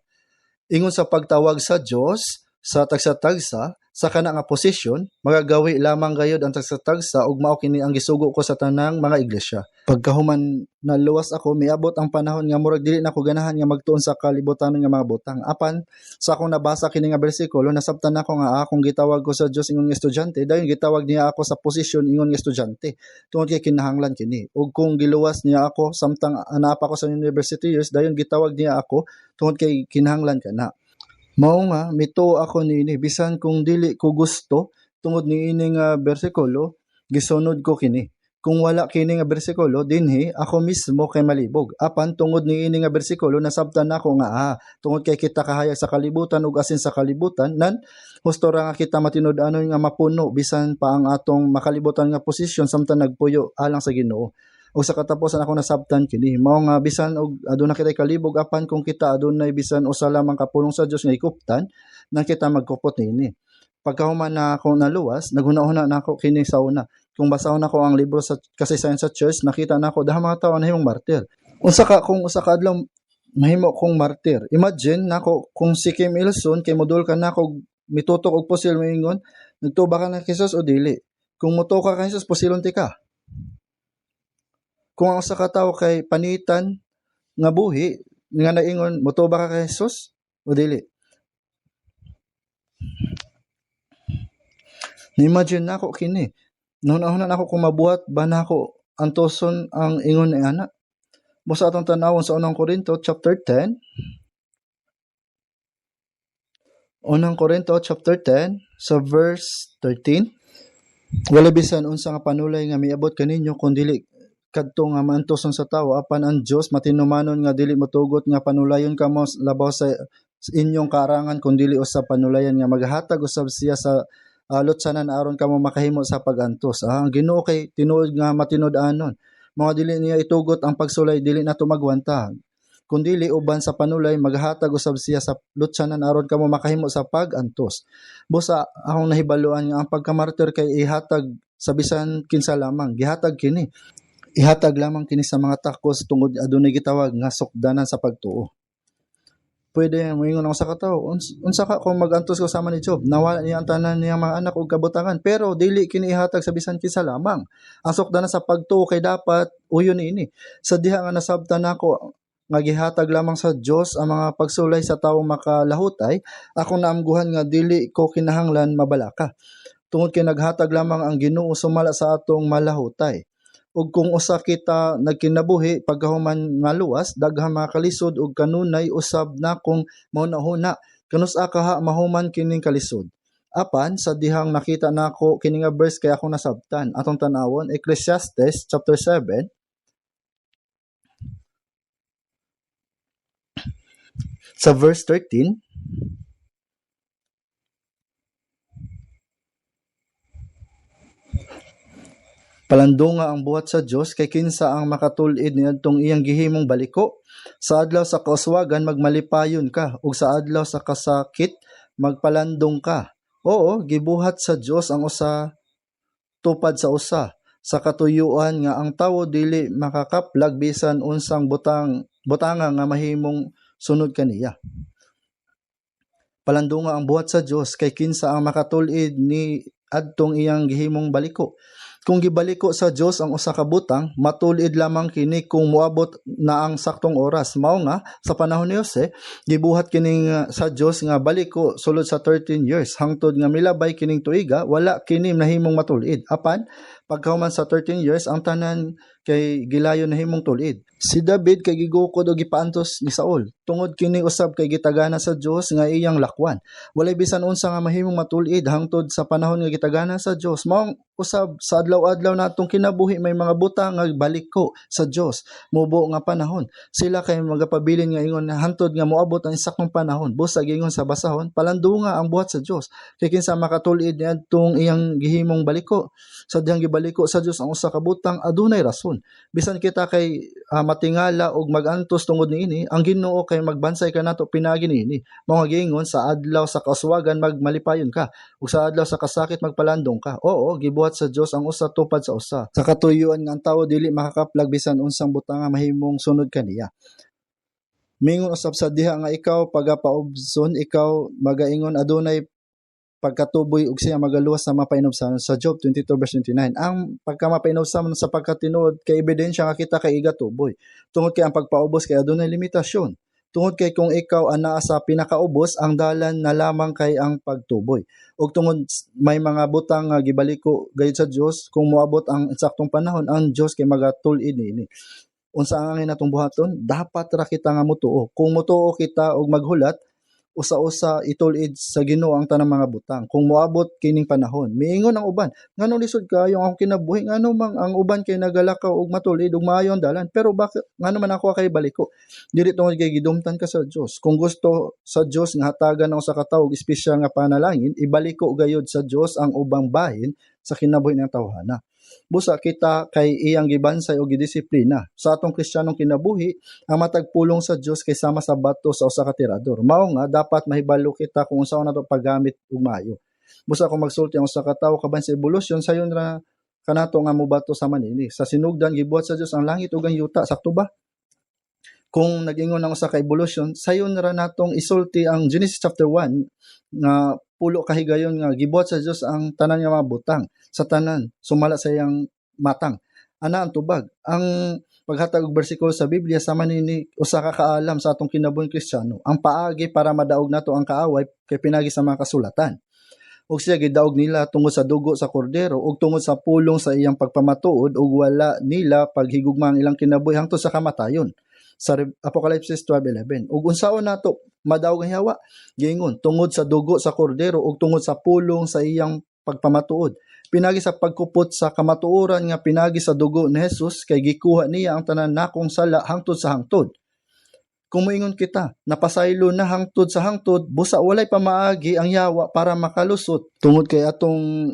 Ingon sa pagtawag sa Dios sa tagsa-tagsa sa kana nga posisyon, magagawi lamang gayud ang tagsa-tagsa ug mao kini ang gisugo ko sa tanang mga iglesia. Pagkahuman naluwas ako, miabot ang panahon nga murag dili na ko ganahan nga magtuon sa kalibutan nga mga butang. Apan sa akong nabasa kini nga bersikulo, nasabtan ako nga akong gitawag ko sa Dios ingon nga estudyante, dayon gitawag niya ako sa posisyon ingon nga estudyante. Tungod kay kinahanglan kini. Ug kung giluwas niya ako samtang anaa pa ako sa university years, dayon gitawag niya ako tungod kay kinahanglan kana. Mao nga mituo ako niini bisan kung dili ko gusto tungod niini nga bersikulo, gisunod ko kini. Kung wala kini nga bersikulo dinhi ako mismo kay malibog. Apan tungod niini nga bersikulo nasabtan nako nga tungod kay kita kahayag sa kalibutan ug asin sa kalibutan nan husto ra nga kita matinud-anon nga mapuno bisan pa ang atong makalibutan nga posisyon samtang nagpuyo alang sa Ginoo. O sa katapusan ako nasabtan kini mao nga bisan og aduna kitay kalibog apan kung kita adunay bisan usa lamang kapulong sa Dios nga ikuptan nang kita magkupot niini. pagkahuman na ako naluwas, naghuna-huna na ako kini sa una. Kung basahon ako ang libro sa kasaysayan sa church, nakita na ako daha mga tawo nahimong martir. Kung usa ka adlaw mahimo kong martir. Imagine nako kung si Kim Il-sung kay modul ka nako mitutok og pusil moingon, nagtuba ka na kay Jesus o dili. Kung motuka ka kay Jesus, pusilon ti ka. Kung ang usa ka tawo kay panitan nga buhi nga naingon motuba ka kay Jesus o dili. Imagine nako kini. Noon na ako kung mabuhat ba nako antoson ang ingon ni ana. Busa atong tanawon sa unang Korinto chapter 10. Unang Korinto chapter 10 sa verse 13. Wala bisan unsa nga panulay nga miabot kaninyo kun dili kadto nga maantoson sa tawo apan ang Dios matinumanon nga dili motugot nga panulayon kamo labaw sa inyong karangan kun dili usab panulayan nga maghatag usab siya sa lutsanan aron kamo makahimo sa pag-antos. Ang Ginoo kay tinuod nga matinud-anon. Mga dili niya itugot ang pagsulay dili nato magwanta. Kun dili uban sa panulay maghatag usab siya sa lutsanan aron kamo makahimo sa pag-antos. Busa akong nahibaluan nga ang pagkamartir kay ihatag sa bisan kinsa lamang. Gihatag kini. Ihatag lamang kini sa mga takos tungod adunay gitawag nga sukdanan sa pagtuo. Pwede moingon ako sa katawo, unsa ka kung magantos ko sama ni Job, nawala niya ang tanan niyang mga anak ug kabutangan, pero dili kini ihatag sa bisan kinsa lamang. Ang sukdanan sa pagtuo kay dapat uyon ini. Sa diha nga nasabtan nako nga gihatag lamang sa Dios ang mga pagsulay sa tawo makalahutay, ako naamguhan nga dili ko kinahanglan mabalaka. Tungod kay naghatag lamang ang Ginoo sumala sa atong malahutay. Ug kung usa kita nagkinabuhi pagkahuman nga luwas, daghang mga kalisod ug kanunay usab na kung mauna-huna kanus-a kaha mahuman kining kalisod. Apan sa dihang nakita nako kini nga verse kay ako nasabtan. Atong tan-awon Ecclesiastes chapter 7 sa verse 13. Palandunga ang buhat sa Dios kay kinsa ang makatulid niadtong iyang gihimong baliko. Sa adlaw sa kauswagan magmalipayon ka ug sa adlaw sa kasakit magpalandong ka. Oo, gibuhat sa Dios ang usa tupad sa usa sa katuyuan nga ang tawo dili makakaplag bisan unsang butanga nga mahimong sunod kaniya. Palandunga ang buhat sa Dios kay kinsa ang makatulid ni adtong iyang gihimong baliko. Kung gibaliko sa Dios ang usa ka butang, matulid lamang kini kung moabot na ang saktong oras. Mao nga sa panahon ni Jose, gibuhat kini sa Dios nga baliko sulod sa 13 years. Hangtod nga milabay kining tuiga, wala kini nahimong matulid. Apan pagkahuman sa 13 years, ang tanan kay gilayon nahimong tulid. Si David kay gigukod og gipaantos ni Saul. Tungod kini usab kay gitagana sa Dios nga iyang lakwan. Walay bisan unsa nga mahimong matulid hangtod sa panahon nga gitagana sa Dios. Mao usab sa adlaw-adlaw natong kinabuhi may mga butang nga baliko sa Dios. Mubo nga panahon. Sila kay magapabilin nga ingon hangtod nga moabot ang sakong panahon. Busa gingon sa basahon, palandunga ang buhat sa Dios. Kay kinsa makatulid niadtong iyang gihimong baliko. Sa dihang gibaliko sa Dios ang usa ka butang adunay rason. Bisan kita kay matingala og magantos tungod niini, ang Ginoo kay magbansay ka nato pinagi niini. Mao nga giingon sa adlaw sa kauswagan magmalipayon ka ug sa adlaw sa kasakit magpalandong ka. Oo, gibuhat sa Dios ang usa tupad sa usa. Sa katuyuan nga ang tawo dili makakaplag bisan unsang butanga mahimong sunod kaniya. Mingon usab sa diha nga ikaw pagapaubson, ikaw magaingon adunay pagkatuboy ug siya magaluwas sa mapainobsanon sa Job 22 verse 29. Ang pagkamapainobsanon sa pagkatinuod kay ebidensya nga kita kay igatuboy. Tungod kay ang pagpaubos kay adunay limitasyon. Tungod kay kung ikaw anaa sa pinakaubos, ang dalan na lamang kay ang pagtuboy. Ug tungod may mga butang nga gibaliko gayud sa Dios, kung moabot ang saktong panahon, ang Dios kay magatulid niini. Unsa ang angin natong buhaton? Dapat ra kita nga motuo. Kung motuo kita og maghulat, usa-usa itulid sa Ginoo ang tanang mga butang. Kung moabot kining panahon, miingon ang uban, nganong lisod kayo ang akong kinabuhi, ngano man ang uban kay nagalakaw og matulid ug maayo ang dalan, pero bakit ngano man ako kay baliko? Dili tungod kay gidumtan ka sa Dios. Kung gusto sa Dios nga hatagan ang usa ka tawo og espesyal nga panalangin, ibaliko gayud sa Dios ang ubang bahin sa kinabuhi ng tawhana. Busa kita kay iyang gibansay o gidisiplina. Sa atong Kristiyanong kinabuhi, ang matag pulong sa Dios kay sama sa bato sa usa ka tirador. Mao nga dapat mahibalo kita kung unsa nato paggamit ug maayo. Busa kung magsulti ang usa ka tawo kaban sa evolusyon, sayon ra kanato nga mobato sa manini. Sa sinugdan gibuhat sa Dios ang langit ug ang yuta, sakto ba? Kung nag-ingon ang usa ka evolution, sayon ra natong isulti ang Genesis chapter 1 nga pulo ka higayon nga gibuhat sa Dios ang tanan nga mga butang, sa tanan sumala sa iyang matang. Ana ang tubag. Ang paghatag og bersikulo sa Biblia sama nini usa ka kaalam sa atong kinabuhing Kristiyano. Ang paagi para madaog nato ang kaaway kay pinagi sa mga kasulatan. Ug siya gidaog nila tungod sa dugo sa kordero ug tungod sa pulong sa iyang pagpamatuod ug wala nila paghigugma ang ilang kinabuhi hangtod sa kamatayon. Sa Apocalypse 12:11. Ug unsaon nato madaog ang yawa? Giingon tungod sa dugo sa kordero ug tungod sa pulong sa iyang pagpamatuod. Pinagi sa pagkupot sa kamatuoran nga pinagi sa dugo ni Jesus kay gikuha niya ang tanan nakong sala hangtod sa hangtod. Kung moingon kita, napasaylo na hangtod sa hangtod, busa walay pamaagi ang yawa para makalusot. Tungod kay atong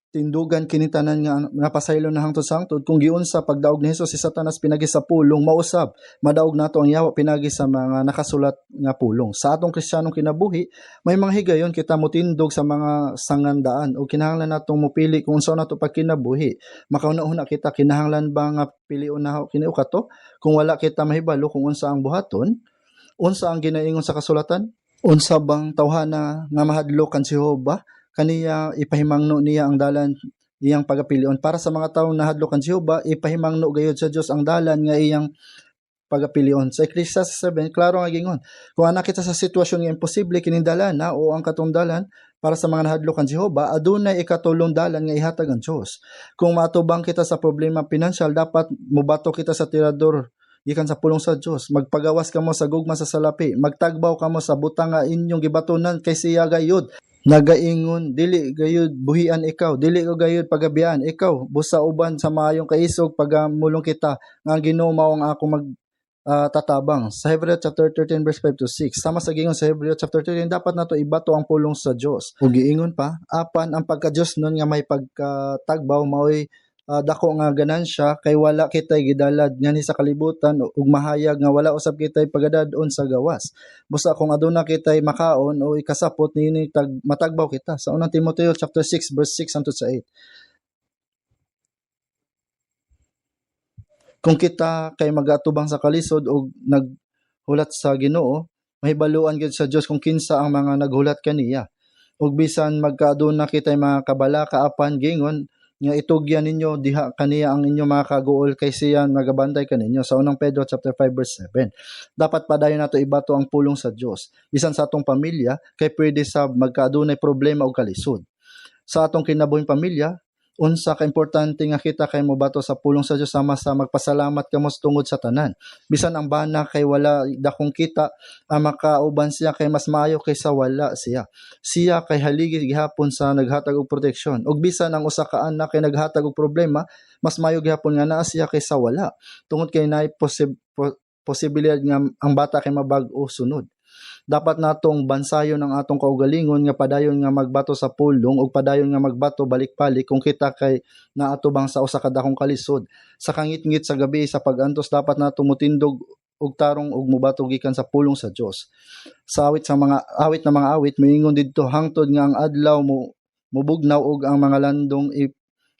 tindugan kini tanan nga napasaylo na hangtod sa hangtod, kung giunsa pagdaog ni Hesus si Satanas pinagi sa pulong, mausab madaog nato ang yawa pinagi sa mga nakasulat nga pulong. Sa atong Kristiyanong kinabuhi, may mga higayon kita motindog sa mga sangandaan o kinahanglan natong mopili kung unsa nato pagkinabuhi. Makauna-una kita kinahanglan ba nga piliun na kini o kato? Kung wala kita mahibalo kung unsa ang buhaton, unsa ang ginaingon sa kasulatan? Unsa bang tawhana nga mahadlok kan si Jehova? Kaniya ipahimangno niya ang dalan iyang pagapilion. Para sa mga taong nahadlok kan Jehova, ipahimangno gayud sa Dios ang dalan nga iyang pagapilion. Sa Ecclesiastes 7, klaro nga gingon, kung ana kita sa sitwasyon nga imposible kining dalan na o ang katong dalan para sa mga nahadlok kan Jehova, adunay ikatulong dalan nga ihatag ang Dios. Kung matubang kita sa problema pinansyal, dapat mobato kita sa tirador gikan sa pulong sa Dios. Magpagawas kamo sa gugma sa salapi, magtagbaw kamo sa butang nga inyong gibatunan kay siya gayud. Nagaingon, dili gayud buhian ikaw, dili ko gayud pagabian ikaw, busa uban sa maayong kaisog pagamulong kita nga Ginoo mao ang ako tatabang. Sa Hebreo chapter 13 verse 5 to 6. Sama sa giingon sa Hebreo chapter 13, dapat nato ibato ang pulong sa Dios. Ug giingon pa, apan ang pagka-Dios nun nga may pagkatagbaw mao'y dako nga ganansya kay wala kitay gidalad ngani sa kalibutan ug mahayag nga wala usab kitay pagadadon sa gawas. Busa kung aduna kitay makaon o ikasapot niini matagbaw kita. Sa unang Timoteo chapter 6 verse 6 hangtod sa 8. Kung kita kay magatubang sa kalisod ug naghulat sa Ginoo, mahibaluan gyud sa Dios kung kinsa ang mga naghulat kaniya. Ug bisan magkaaduna kitay mga kabalaka apan gingon nga itugyan ninyo diha kaniya ang inyo mga kaguol kay siya nagabantay kaninyo. Sa unang Pedro chapter 5 verse 7. Dapat padayon nato ibato ang pulong sa Dios bisan sa atong pamilya kay pwede sa magkaadunay problema o kalisod. Sa atong kinabuhing pamilya, unsa ka importante nga kita kay mobato sa pulong sa Dios sama sa magpasalamat kamo tungod sa tanan. Bisan ang bana kay wala dakong kita, ang makauban siya kay mas maayo kaysa wala siya. Siya kay haligi gihapon sa naghatag og proteksyon. Ug bisan ang usa ka anak kay naghatag og problema, mas maayo gihapon nga naa siya kaysa wala. Tungod kay naay posibilidad nga ang bata kay mabag-o sunod. Dapat natong bansayon ang atong kaugalingon nga padayon nga magbato sa pulong ug padayon nga magbato balik-balik kung kita kay naatubang sa usa ka dakong kalisod. Sa kangit-ngit sa gabi sa pag-antos dapat nato motindog og tarong ug mobato gikan sa pulong sa Dios. Sa awit na mga awit moingon didto hangtod nga ang adlaw mubugnaw ug ang mga landong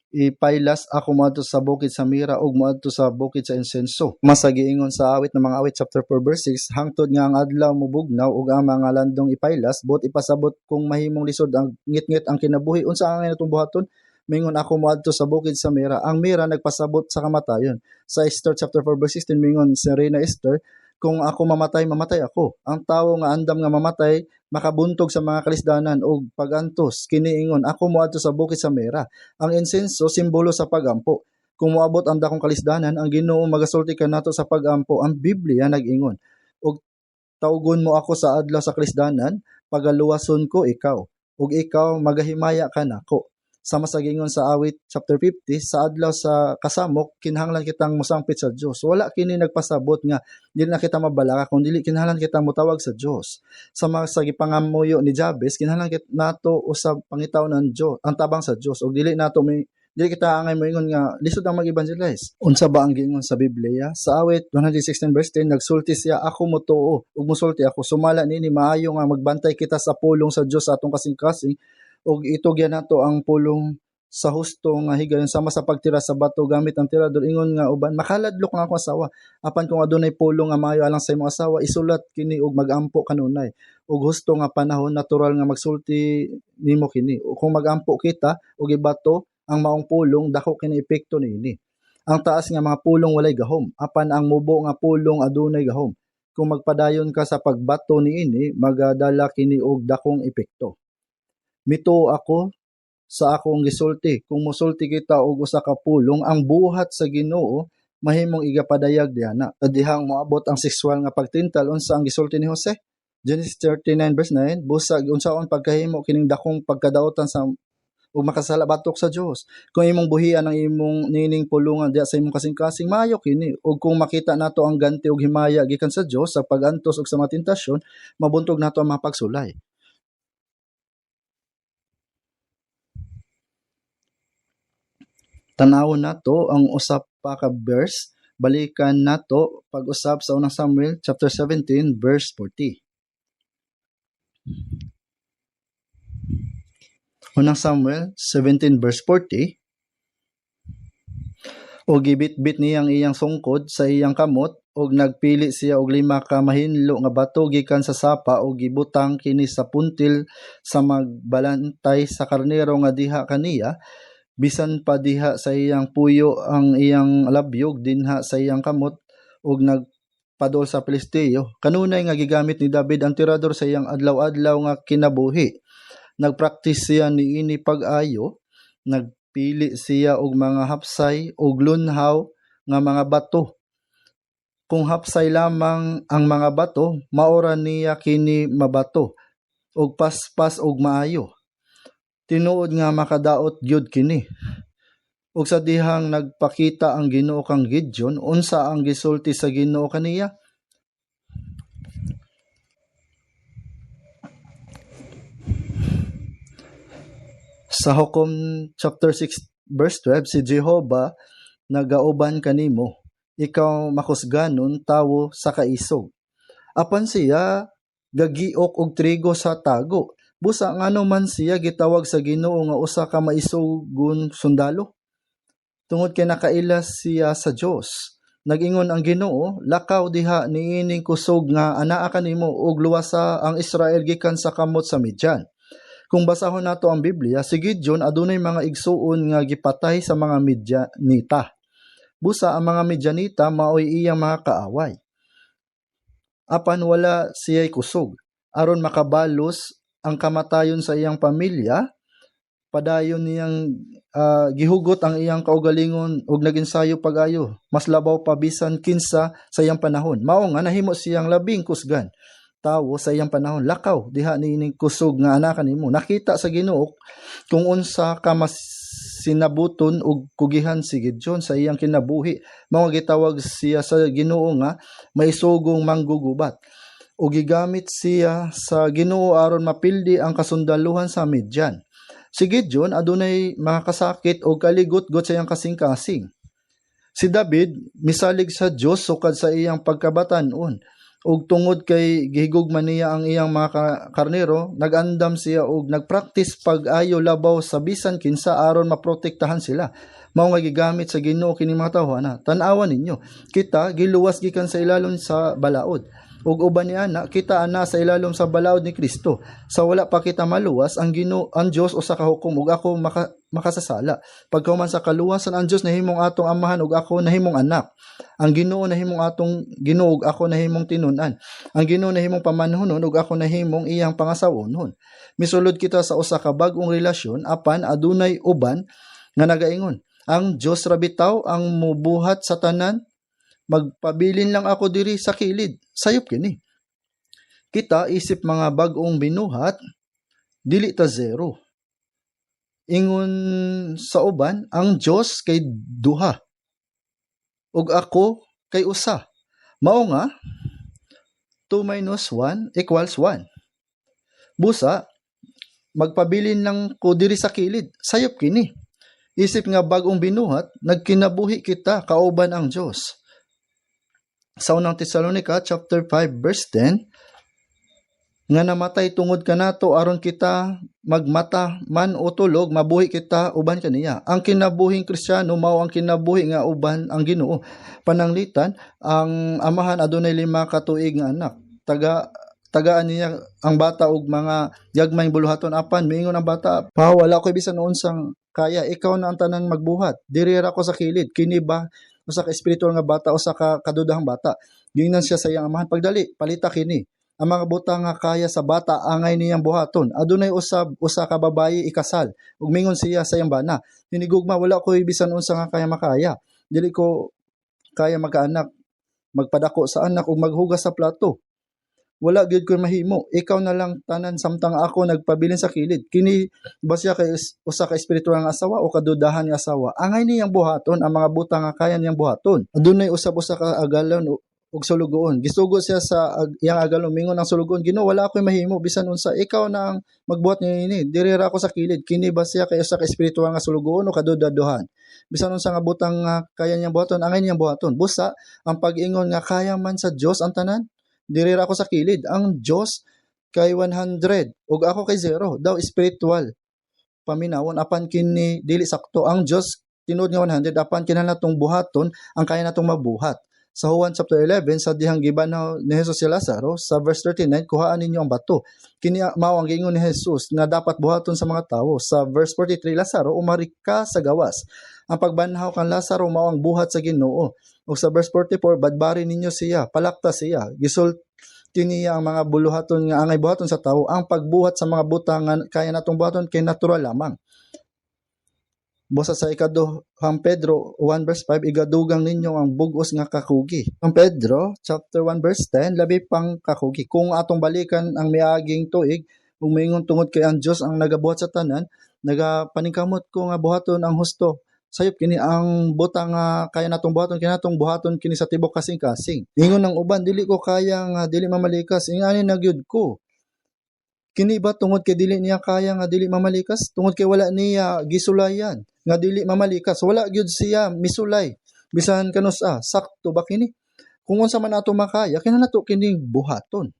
ipailas ako moadto sa bukid sa mira ug moadto sa bukid sa insenso. Masagiingon sa awit ng mga awit chapter 4 verse 6, hangtod nga ang adlaw mubugnaw ug ang mga landong ipailas, buot ipasabot kung mahimong lisod ang ngit-ngit ang kinabuhi. Unsa ang atong buhaton? Mingon ako moadto sa bukid sa mira. Ang mira nagpasabot sa kamatayon. Sa Esther chapter 4 verse 16 mingon si Reyna Esther, kung ako mamatay ako. Ang tawo nga andam nga mamatay makabuntog sa mga kalisdanan ug pagantos kiniingon ako moadto sa bukid sa mira. Ang insenso simbolo sa pagampo. Kung moabot ang dakong kalisdanan, ang Ginoo magasulti kanato sa pagampo. Ang Biblia nag-ingon, ug tawgon mo ako sa adlaw sa kalisdanan, pagaluwason ko ikaw, ug ikaw magahimaya kanako. Sama sa gingon sa awit chapter 50, sa adlaw sa kasamok kinahanglan kitang mosangpit sa Dios. Wala kini nagpasabot nga dili na kita mabalaka kun dili kinahanglan kitang motawag sa Dios. Sama sa gipangamuyo ni Jabez kinahanglan nato usab pangitawon ang tabang sa Dios ug dili kita angay moingon nga lisod ang mag-evangelize. Unsa ba ang giingon sa Biblia? Sa awit 116 verse 10 nagsulti siya, ako motuo ug mosulti ako, sumala nini maayo nga magbantay kita sa pulong sa Dios sa atong kasing-kasing og itugyan nato ang pulong sa husto nga higayon sama sa pagtira sa bato gamit ang tirador ingon nga uban makaladlok nga akong asawa apan kung adunay pulong nga maayo alang sa imong asawa isulat kini og magampo kanunay ug husto nga panahon natural nga magsulti nimo kini o kung magampo kita og ibato ang maong pulong dako kini epekto niini ang taas nga mga pulong walay gahom apan ang mubo nga pulong adunay gahom kung magpadayon ka sa pagbato niini magadala kini og dakong epekto mituo ako sa akong gisulti kung mosulti kita og usa ka pulong ang buhat sa Ginoo mahimong igapadayag diana kadihang moabot ang sexual nga pagtintal unsa ang gisulti ni Jose Genesis 39 verse 9 busag unsaon pagkahimo kining dakong pagkadaotan sa ug makasala batok sa Dios kung imong buhian ang imong nining pulongan diha sa imong kasing-kasing maayo kini ug kung makita nato ang ganti ug himaya gikan sa Dios sa pagantos ug sa mga tentasyon mabuntog nato ang mga pagsulay. Tanawon nato ang usap pa ka verse balikan nato pag-usab sa unang Samuel chapter 17 verse 40. Unang Samuel 17 verse 40 o gibit-bit niya ang iyang sungkod sa iyang kamot og nagpili siya og 5 ka mahinlo nga bato gikan sa sapa og gibutang kini sa puntil sa magbalantay sa karnero nga diha kaniya bisan pa diha sa iyang puyo ang iyang labyog dinha sa iyang kamot ug nagpadol sa Pilisteo kanunay nga gigamit ni David ang tirador sa iyang adlaw-adlaw nga kinabuhi nagpractice siya niini pag-ayo nagpili siya og mga hapsay ug lunhaw nga mga bato kung hapsay lamang ang mga bato maora niya kini mabato ug paspas ug maayo tinuod nga makadaot gyud kini. Ug sa dihang nagpakita ang Ginoo kang Gideon, unsa ang gisulti sa Ginoo kaniya? Sa Hukom chapter 6 verse 12 si Jehovah nagauban kanimo, ikaw makusganon tawo sa kaisog. Apan siya gagiok og trigo sa tago. Busa ngano man siya gitawag sa Ginoo nga usa ka maisugon sundalo. Tungod kay nakailas siya sa Dios. Nag-ingon ang Ginoo, lakaw diha niining kusog nga anaa kanimo og luwasa ang Israel gikan sa kamot sa Midian. Kung basahon nato ang Biblia, si Gideon adunay mga igsuon nga gipatay sa mga Midianita. Busa ang mga Midianita maoy iyang mga kaaway. Apan wala siya'y kusog aron makabalos ang kamatayon sa iyang pamilya, padayon niyang gihugot ang iyang kaugalingon ug naginsayo pag-ayo. Mas labaw pa bisan kinsa sa iyang panahon. Mao nga nahimo siyang labing kusgan tawo sa iyang panahon. Lakaw diha niining kusog nga anak kanimo. Nakita sa Ginoo kung unsa ka mas sinabuton og kugihan si Gideon sa iyang kinabuhi. Mao gitawag siya sa Ginoo nga maisugong manggugubat. O gigamit siya sa Ginoo aron mapildi ang kasundaluhan sa Midian. Si Gideon adunay mga kasakit o kaligot-got sa iyang kasing-kasing. Si David misalig sa Dios sukad sa iyang pagkabatan-on. Ug tungod kay gihigugman niya ang iyang mga karnero, nag-andam siya og nagpractice pag-ayo labaw sa bisan kinsa aron maprotektahan sila. Mao nga gigamit sa Ginoo kini mga tawo ana. Tan-awan ninyo, kita giluwas gikan sa ilalom sa balaod. Ug uban ni ana kita ana sa ilalom sa balaod ni Kristo. Sa wala pa kita maluwas ang Ginoo ang Dios usa ka hukom ug ako makasasala. Pagkahuman sa kaluwasan ang Dios nahimong atong amahan ug ako nahimong anak. Ang Ginoo nahimong atong Ginoo ug ako nahimong tinun-an. Ang Ginoo nahimong pamanhonon ug ako nahimong iyang pangasawonon. Misulod kita sa usa ka bag-ong relasyon apan adunay uban nga nagaingon, ang Dios ra bitaw ang mubuhat sa tanan. Magpabilin lang ako diri sa kilid. Sayop kini. Kita isip mga bag-ong binuhat, dili ta zero. Ingon sa uban, ang Dios kay duha. Ug ako kay usa. Mao nga 2 minus 1 equals 1. Busa, magpabilin lang ko diri sa kilid. Sayop kini. Isip nga bag-ong binuhat, nagkinabuhi kita kauban ang Dios. Sa unang Tesalonica chapter 5 verse 10, nga namatay tungod kanato aron kita magmata man o tulog mabuhi kita uban kaniya. Ang kinabuhing Kristiyano mao ang kinabuhi nga uban ang Ginoo. Pananglitan ang amahan adunay 5 ka tuig nga anak. Tagaan niya ang bata og mga gagmayng buluhaton apan miingon ang bata, "Pa, wala ko bisan unsang kaya, ikaw na ang tanan magbuhat. Diri ra ko sa kilid." Kini ba usa ka espirituwal nga bata, usa ka kadudahang bata. Gingnan siya sa iyang amahan, "Pagdali, palita kini. Ang mga butang nga kaya sa bata angay niyang buhaton. Adunay usa ka babayi ikasal." Ug mingon siya sa iyang bana, "Hinigugma, wala ko bisan unsa nga kaya makaya. Dili ko kaya magkaanak, magpadako sa anak ug maghugas sa plato. Wala gyud ko mahimo. Ikaw na lang tanan samtang ako nagpabilin sa kilid." Kini ba siya kay usa ka espirituwal nga asawa o kadudahan nga asawa? Angay niyang buhaton ang mga butang nga kaya niyang buhaton. Adunay usab-usa ka agalon ug sulugoon. Gisugo siya sa iyang agalon, mingon ang sulugoon, "Ginoo, wala ako'y mahimo bisan unsa. Ikaw na ang magbuhat niini. Diri ra ako sa kilid." Kini ba siya kay usa ka espirituwal nga sulugoon o kadudaduhan? Bisan unsa nga butang nga kaya niyang buhaton, angay niyang buhaton. Busa ang pag-ingon nga kaya man sa Dios ang tanan. Diri ra ako sa kilid. Ang Dios kay 100 ug ako kay 0. Daw spiritual paminawon apan kini dili sakto. Ang Dios tinuod nga 100 apan kinahanglan natong buhaton ang kaya natong mabuhat. Sa Juan chapter 11 sa dihang gibanaw ni Jesus si Lazaro sa verse 39, "Kuhaan ninyo ang bato." Kini mao ang giingon ni Jesus nga dapat buhaton sa mga tawo. Sa verse 43, "Lazaro, umari ka sa gawas." Ang pagbanhaw kan Lazaro mao ang buhat sa Ginoo. Ug sa verse 44, "Badbari ninyo siya, palakta siya." Gisulti niya ang mga buluhaton nga angay buhaton sa tawo. Ang pagbuhat sa mga butang nga kaya natong buhaton kay natural lamang. Busa sa ikaduhang Pedro 1 verse 5, "Igadugang ninyo ang bugos nga kakugi." Ang Pedro chapter 1 verse 10, labi pang kakugi. Kung atong balikan ang miaging tuig, ug moingon tungod kay ang Dios ang nagabuhat sa tanan, nagapaningkamot ko nga buhaton ang husto. Sayop kini ang butang nga kaya natong buhaton kini sa tibok kasing-kasing. Ingon ng uban, "Dili ko kaya nga dili mamalikas." Ingani na gyud ko. Kini ba tungod kay dili niya kaya nga dili mamalikas? Tungod kay wala niya gisulayan nga dili mamalikas, wala gyud siya misulay. Bisan kanus-a, sakto ba kini? Kung unsa man ato makaya, kinahanglan nato kining buhaton.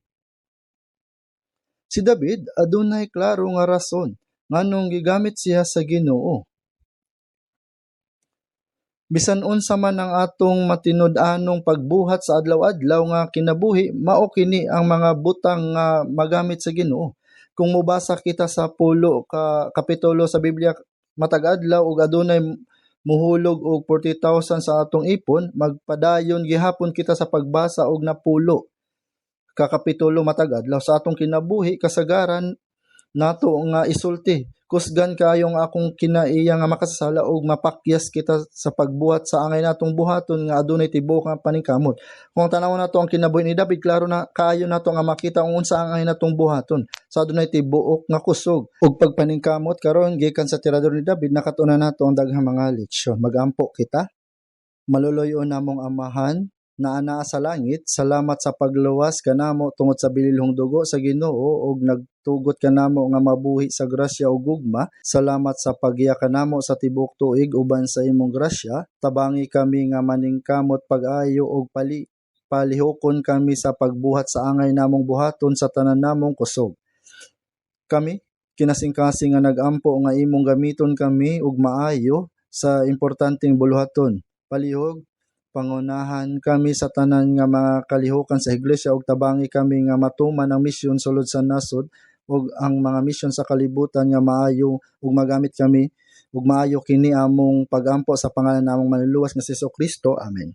Si David adunay klaro nga rason nganong gigamit siya sa Ginoo. Bisan unsa man ang atong matinud-anong pagbuhat sa adlaw-adlaw nga kinabuhi, mao kini ang mga butang nga magamit sa Ginoo. Kung mobasa kita sa 10 ka kapitulo sa Biblia matag adlaw ug adunay muhulog og 40,000 sa atong ipon, magpadayon gihapon kita sa pagbasa og 10 ka kapitulo matag adlaw sa atong kinabuhi. Kasagaran nato nga isulti. Kusgan kayong akong kinaiya nga makasala og mapakyas kita sa pagbuhat sa angay natong buhaton nga adunay tibok nga paningkamot. Kung tanawon nato ang kinabuhi ni David, klaro na kaayo nato nga makita kung unsa ang angay natong buhaton sa adunay tibuok nga kusog ug pagpaningkamot. Karon gikan sa tirador ni David, nakatuna nato ang daghang mga leksyon. Magampo kita. Maluluyo namong amahan na anaa sa langit, salamat sa pagluwas kanamo tungod sa bililhong dugo sa Ginoo ug nagtugot kanamo nga mabuhi sa grasya ug gugma. Salamat sa paggiya kanamo sa tibuok tuig uban sa imong grasya. Tabangi kami nga maningkamot pag-ayo ug palihokon kami sa pagbuhat sa angay namong buhaton sa tanan namong kusog. Kami kinasing-kasing nga nagampo nga imong gamiton kami ug maayo sa importanteng buluhaton. Palihog pangunahan kami sa tanan nga mga kalihukan sa iglesia ug tabangi kami nga matuman ang misyon sulod sa nasod ug ang mga misyon sa kalibutan nga maayo ug magamit kami ug maayo kini among pagampo sa pangalan namong manluluwas nga si Jesucristo. Amen.